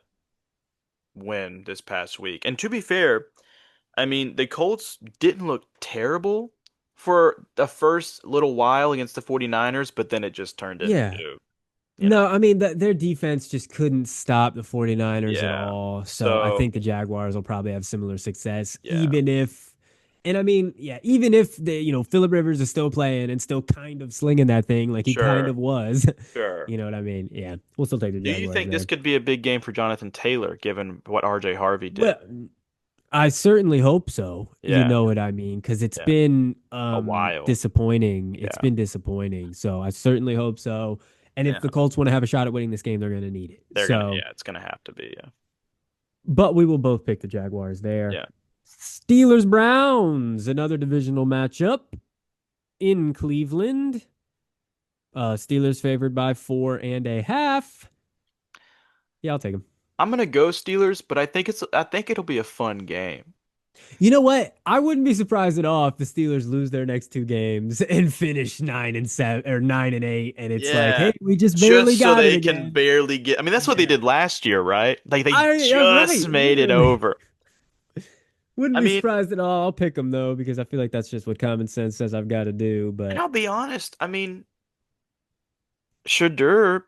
win this past week. And to be fair, I mean, the Colts didn't look terrible for the first little while against the 49ers, but then it just turned Yeah. into, you know, No, I mean their defense just couldn't stop the 49ers at yeah. all. So I So, think the Jaguars will probably have similar success, yeah, and I mean, yeah, even if Philip Rivers is still playing and still kind of slinging that thing like he kind sure, of was. sure. You know what I mean? Yeah, we'll still take the Do you Jaguars think this there. could be a big game for Jonathan Taylor, given what RJ Harvey did? Well, I certainly hope so. You Yeah, know what I mean? Because it's yeah. been A while. disappointing. It's Yeah, been disappointing. So I certainly hope so. And if yeah. the Colts want to have a shot at winning this game, they're going to need it. So, Yeah, it's gonna have to be. Yeah, but we will both pick the Jaguars there. yeah. Steelers Browns, another divisional matchup in Cleveland. Steelers favored by 4.5. Yeah, I'll take them. I'm gonna go Steelers, but I think it'll be a fun game. You know what? I wouldn't be surprised at all if the Steelers lose their next 2 games and finish 9-7 or 9-8, and it's like, Yeah, hey, we just barely just so got it they can again. barely get. I mean, that's what they Yeah, did last year, right? Like they right, just made it literally. over. Wouldn't I be mean, surprised at all. I'll pick them though because I feel like that's just what common sense says I've got to do. and But I'll be honest. I mean, Shadur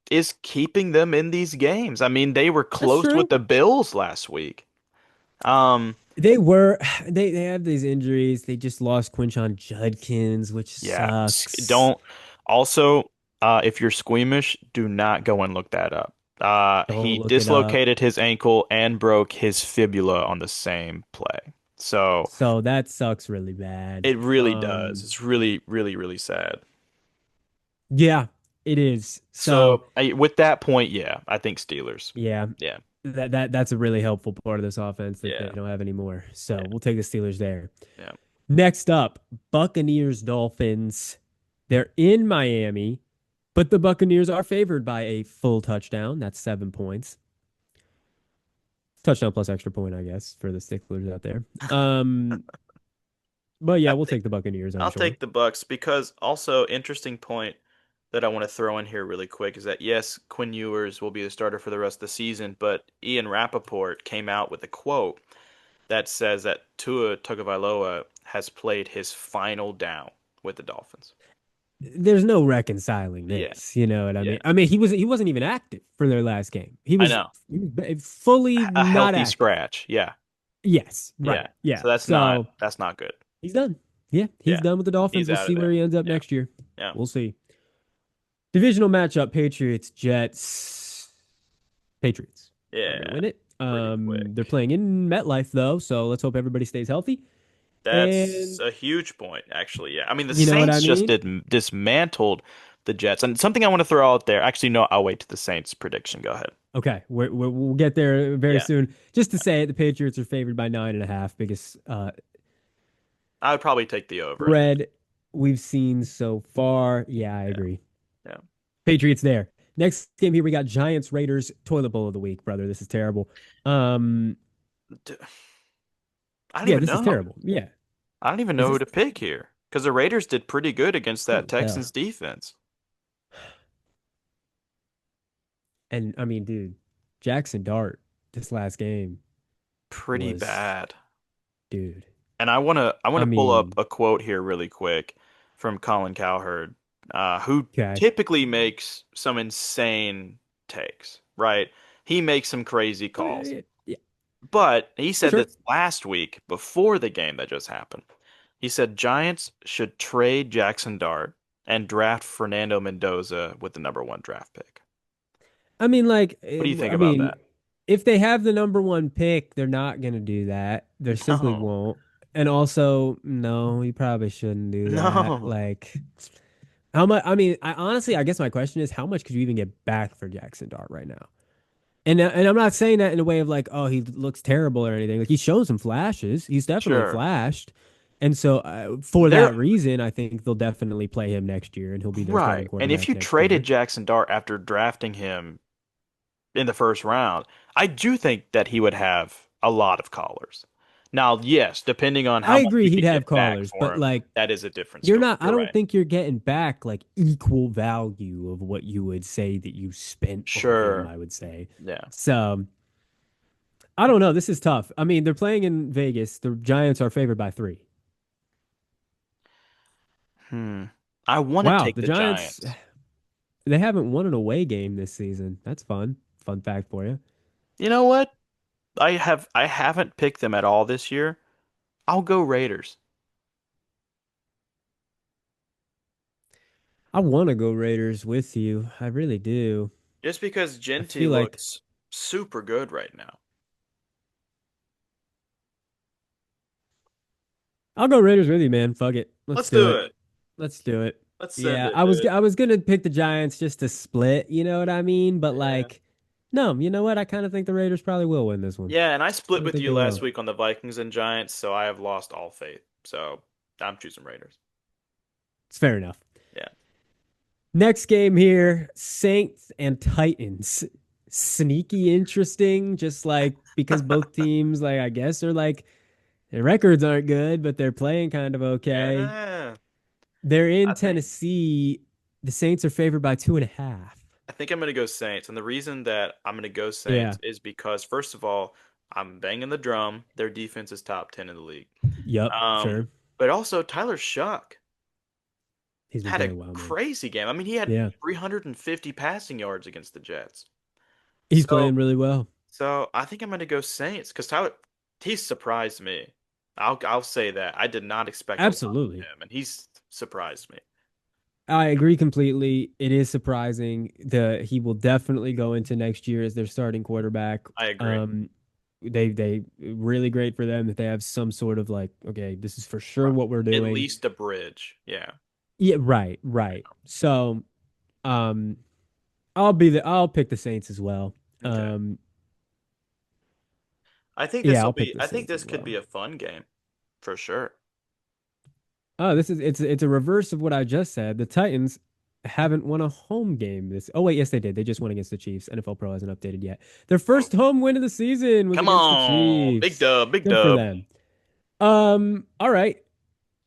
is keeping them in these games. I mean, they were that's close with true. the Bills last week. Um, They were they have these injuries. They just lost Quinshon Judkins, which yeah. sucks. Don't also, if you're squeamish, do not go and look that up. Don't He look it up. dislocated his ankle and broke his fibula on the same play. So So that sucks really bad. it really does. It's really, really, really sad. Yeah, it is. So So with that point, yeah, I think Steelers. yeah, Yeah, that's a really helpful part of this offense that they yeah, don't have anymore. So yeah, we'll take the Steelers there. yeah. Next up, Buccaneers Dolphins. They're in Miami, but the Buccaneers are favored by a full touchdown. That's 7 points. Touchdown plus extra point, I guess, for the sticklers out there. But I yeah, we'll think take the Buccaneers, I'm I'll sure. take the Bucks because also interesting point that I want to throw in here really quick is that yes, Quinn Ewers will be the starter for the rest of the season, but Ian Rappaport came out with a quote that says that Tua Tagovailoa has played his final down with the Dolphins. There's no reconciling Yeah, this. You know what I yeah, mean? I mean, he wasn't even active for their last game. He I was, know. he was fully A not healthy active. scratch. Yeah, Yes, right. yeah. Yeah. So So that's not good. he's done. Yeah, he's Yeah, done with the Dolphins. he's We'll out of see where there. he ends up Yeah, next year. yeah. We'll see. Divisional matchup: Patriots, Jets. Patriots are gonna Yeah, win it. pretty They're quick. playing in MetLife though, so let's hope everybody stays healthy. That's And a huge point, actually. Yeah. I mean, the you know what I Saints just mean? dismantled the Jets. And something I want to throw out there. Actually, no, I'll wait to the Saints prediction. Go ahead. Okay, we'll get there very Yeah. soon. Just to say it, the Patriots are favored by 9.5. Biggest I would probably take the over in that. spread we've seen so far. Yeah, I Yeah. agree. Yeah. Patriots there. Next game here we got Giants Raiders toilet bowl of the week, brother. This is terrible. Um, D- I don't yeah, even this is know. terrible. Yeah, I don't even is know who this? to pick here because the Raiders did pretty good against that Holy cow! Texans defense. And I mean, dude, Jackson Dart this last game Pretty was, bad. dude. And I want to I pull up mean, a quote here really quick from Colin Cowherd, who okay, typically makes some insane takes, right? He makes some crazy calls. yeah, But he for said sure. this last week before the game that just happened. He said Giants should trade Jackson Dart and draft Fernando Mendoza with the number 1 draft pick. I mean, like, What do you think I about mean, that? if they have the number one pick, they're not gonna do that. They simply No, won't. And also, no, you probably shouldn't do that. no, Like, how much? I mean, I honestly, I guess my question is, how much could you even get back for Jackson Dart right now? And I'm not saying that in a way of like, oh, he looks terrible or anything. Like, he's shown some flashes. He's definitely sure. flashed. And so, for They're that reason, I think they'll definitely play him next year, and he'll be their starting right. And if quarterback you next traded year. Jackson Dart after drafting him in the first round, I do think that he would have a lot of callers. Now, yes, depending on how I much agree you he'd could have get back callers, for but him, like, that is a different you're story. not, I You're don't right. think you're getting back like equal value of what you would say that you spent on him, Sure. I would say. Yeah. So I don't know. This is tough. I mean, they're playing in Vegas. The Giants are favored by 3. Hmm. I want to Wow. take The the Giants, Giants. they haven't won an away game this season. That's fun. Fun fact for you. You know what? I haven't picked them at all this year. I'll go Raiders. I want to go Raiders with you. I really do. Just because I Genty feel like looks super good right now. I'll go Raiders with you, man. Fuck it. Let's Let's do do it. it. Let's do it. Let's send Yeah, it, I dude. was gonna pick the Giants just to split, you know what I mean? But Yeah. like, no, you know what? I kind of think the Raiders probably will win this one. Yeah, and I I split don't with think you they last will. week on the Vikings and Giants, so I have lost all faith. So I'm choosing Raiders. It's fair enough. Yeah. Next game here, Saints and Titans. Sneaky interesting, just like because both teams, like I guess, are like their records aren't good, but they're playing kind of okay. Yeah. They're in I think Tennessee. The Saints are favored by 2.5. I think I'm gonna go Saints. And the reason that I'm gonna go Yeah. Saints is because first of all, I'm banging the drum. Their defense is top 10 in the league. Yep. Um, Sure. but also Tyler Shuck He's been had a playing well, man. crazy game. I mean, he had Yeah. 350 passing yards against the Jets. He's So, playing really well. so I think I'm gonna go Saints because Tyler, he surprised me. I'll say that. I did not expect a lot Absolutely. from him, and he's surprised me. I agree completely. It is surprising. He will definitely go into next year as their starting quarterback. I agree. Um, they really great for them that they have some sort of like, okay, this is for sure Right. what we're At doing. least a bridge. Yeah. Yeah, right, right. So, um, I'll pick the Saints as well. Okay. Um, This yeah, will I'll pick be the I think Saints this as could well. be a fun game for sure. Oh, it's a reverse of what I just said. The Titans haven't won a home game this. Oh wait, yes they did. They just won against the Chiefs. NFL Pro hasn't updated yet. Their Oh, first home win of the season was come against the on. Big Chiefs. dub, big Good for dub. them. All right.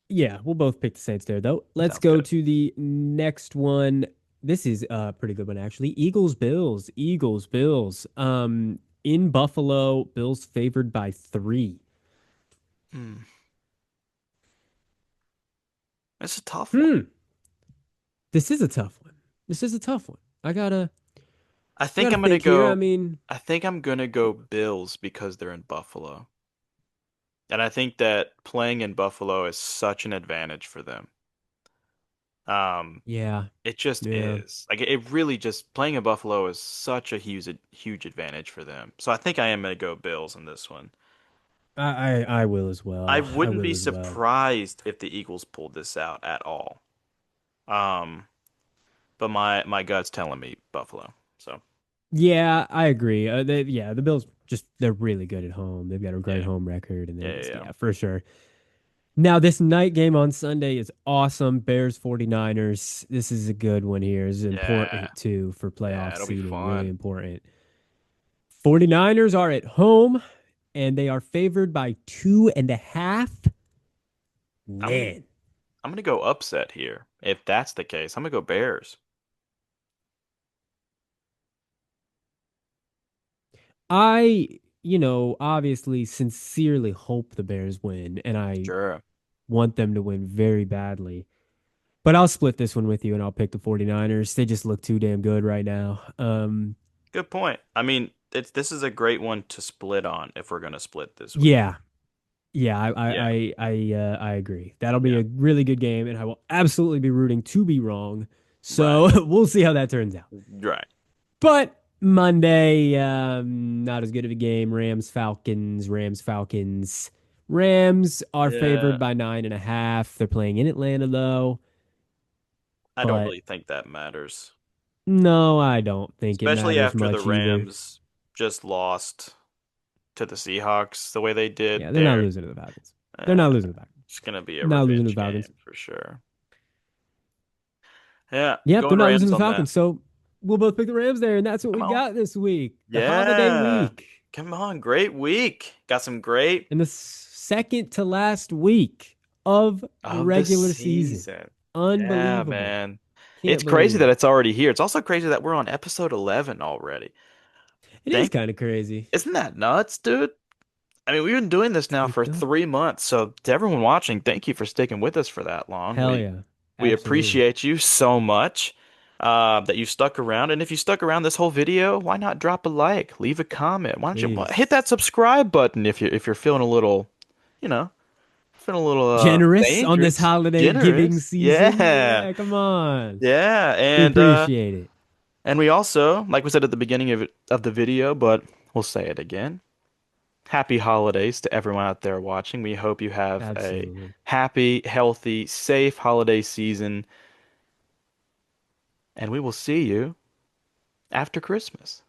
Yeah, we'll both pick the Saints there though. Let's Sounds go good. to the next one. This is a pretty good one actually. Eagles Bills. Eagles Bills. In Buffalo, Bills favored by 3. Hmm. It's a tough one. Hmm. This is a tough one. This is a tough one. I I think gotta I'm gonna think here. I go mean, I think I'm gonna go Bills because they're in Buffalo. And I think that playing in Buffalo is such an advantage for them. Um, yeah, it just yeah. is. Like it really just playing in Buffalo is such a huge advantage for them. So I think I am gonna go Bills in this one. I will as I well. I wouldn't will be as well. surprised if the Eagles pulled this out at all. Um, but my gut's telling me Buffalo. So Yeah, I agree. Yeah, the Bills just they're really good at home. They've got a great yeah, home record, and they yeah, yeah, just yeah. yeah, for sure. Now this night game on Sunday is awesome. Bears 49ers. This is a good one here. This is Yeah, important too for yeah, playoff it'll be seeding. Really fun. important. 49ers are at home and they are favored by 2.5. I'm Man, I'm gonna go upset here. If that's the case, I'm gonna go Bears. obviously sincerely hope the Bears win, and I Sure. want them to win very badly. But I'll split this one with you and I'll pick the 49ers. They just look too damn good right now. Good point. I mean, it's this is a great one to split on if we're gonna split this week. Yeah. Yeah, Yeah, I agree. That'll be yeah, a really good game, and I will absolutely be rooting to be wrong. right, So we'll see how that turns out. right. But Monday, not as good of a game. Rams, Falcons, Rams, Falcons. Rams are Yeah, favored by 9.5. They're playing in Atlanta though. I don't But really think that matters, no, I don't think it especially matters after the much either. Rams just lost to the Seahawks the way they did. Yeah, they're not losing to the Falcons. They're Uh, not losing to the Falcons. it's gonna be a Not losing to the revenge Falcons. game for sure. Yeah, Yep, they're going not losing Rams to the on that. Falcons. So we'll both pick the Rams there, and that's what Come we on. got this week. The holiday Yeah, week. come on. Great week. Got some great In the second to last week of the of the regular season. season. Yeah, Unbelievable. man. It's Can't crazy believe that it. it's already here. It's also crazy that we're on episode 11 already. It is Thank, kind of crazy. isn't that nuts, dude? I mean, we've been doing this It's now pretty for dope. 3 months. So to everyone watching, thank you for sticking with us for that long. Hell yeah. We Absolutely. appreciate you so much that you stuck around. And if you stuck around this whole video, why not drop a like, leave a comment? Why don't you hit Please. that subscribe button if you're feeling a little, you know, feeling a little Generous on this dangerous, holiday giving generous. season. Yeah. Yeah, come on. Yeah, We appreciate it. and we also, like we said at the beginning of the video, but we'll say it again. Happy holidays to everyone out there watching. We hope you have a Absolutely. happy, healthy, safe holiday season, and we will see you after Christmas.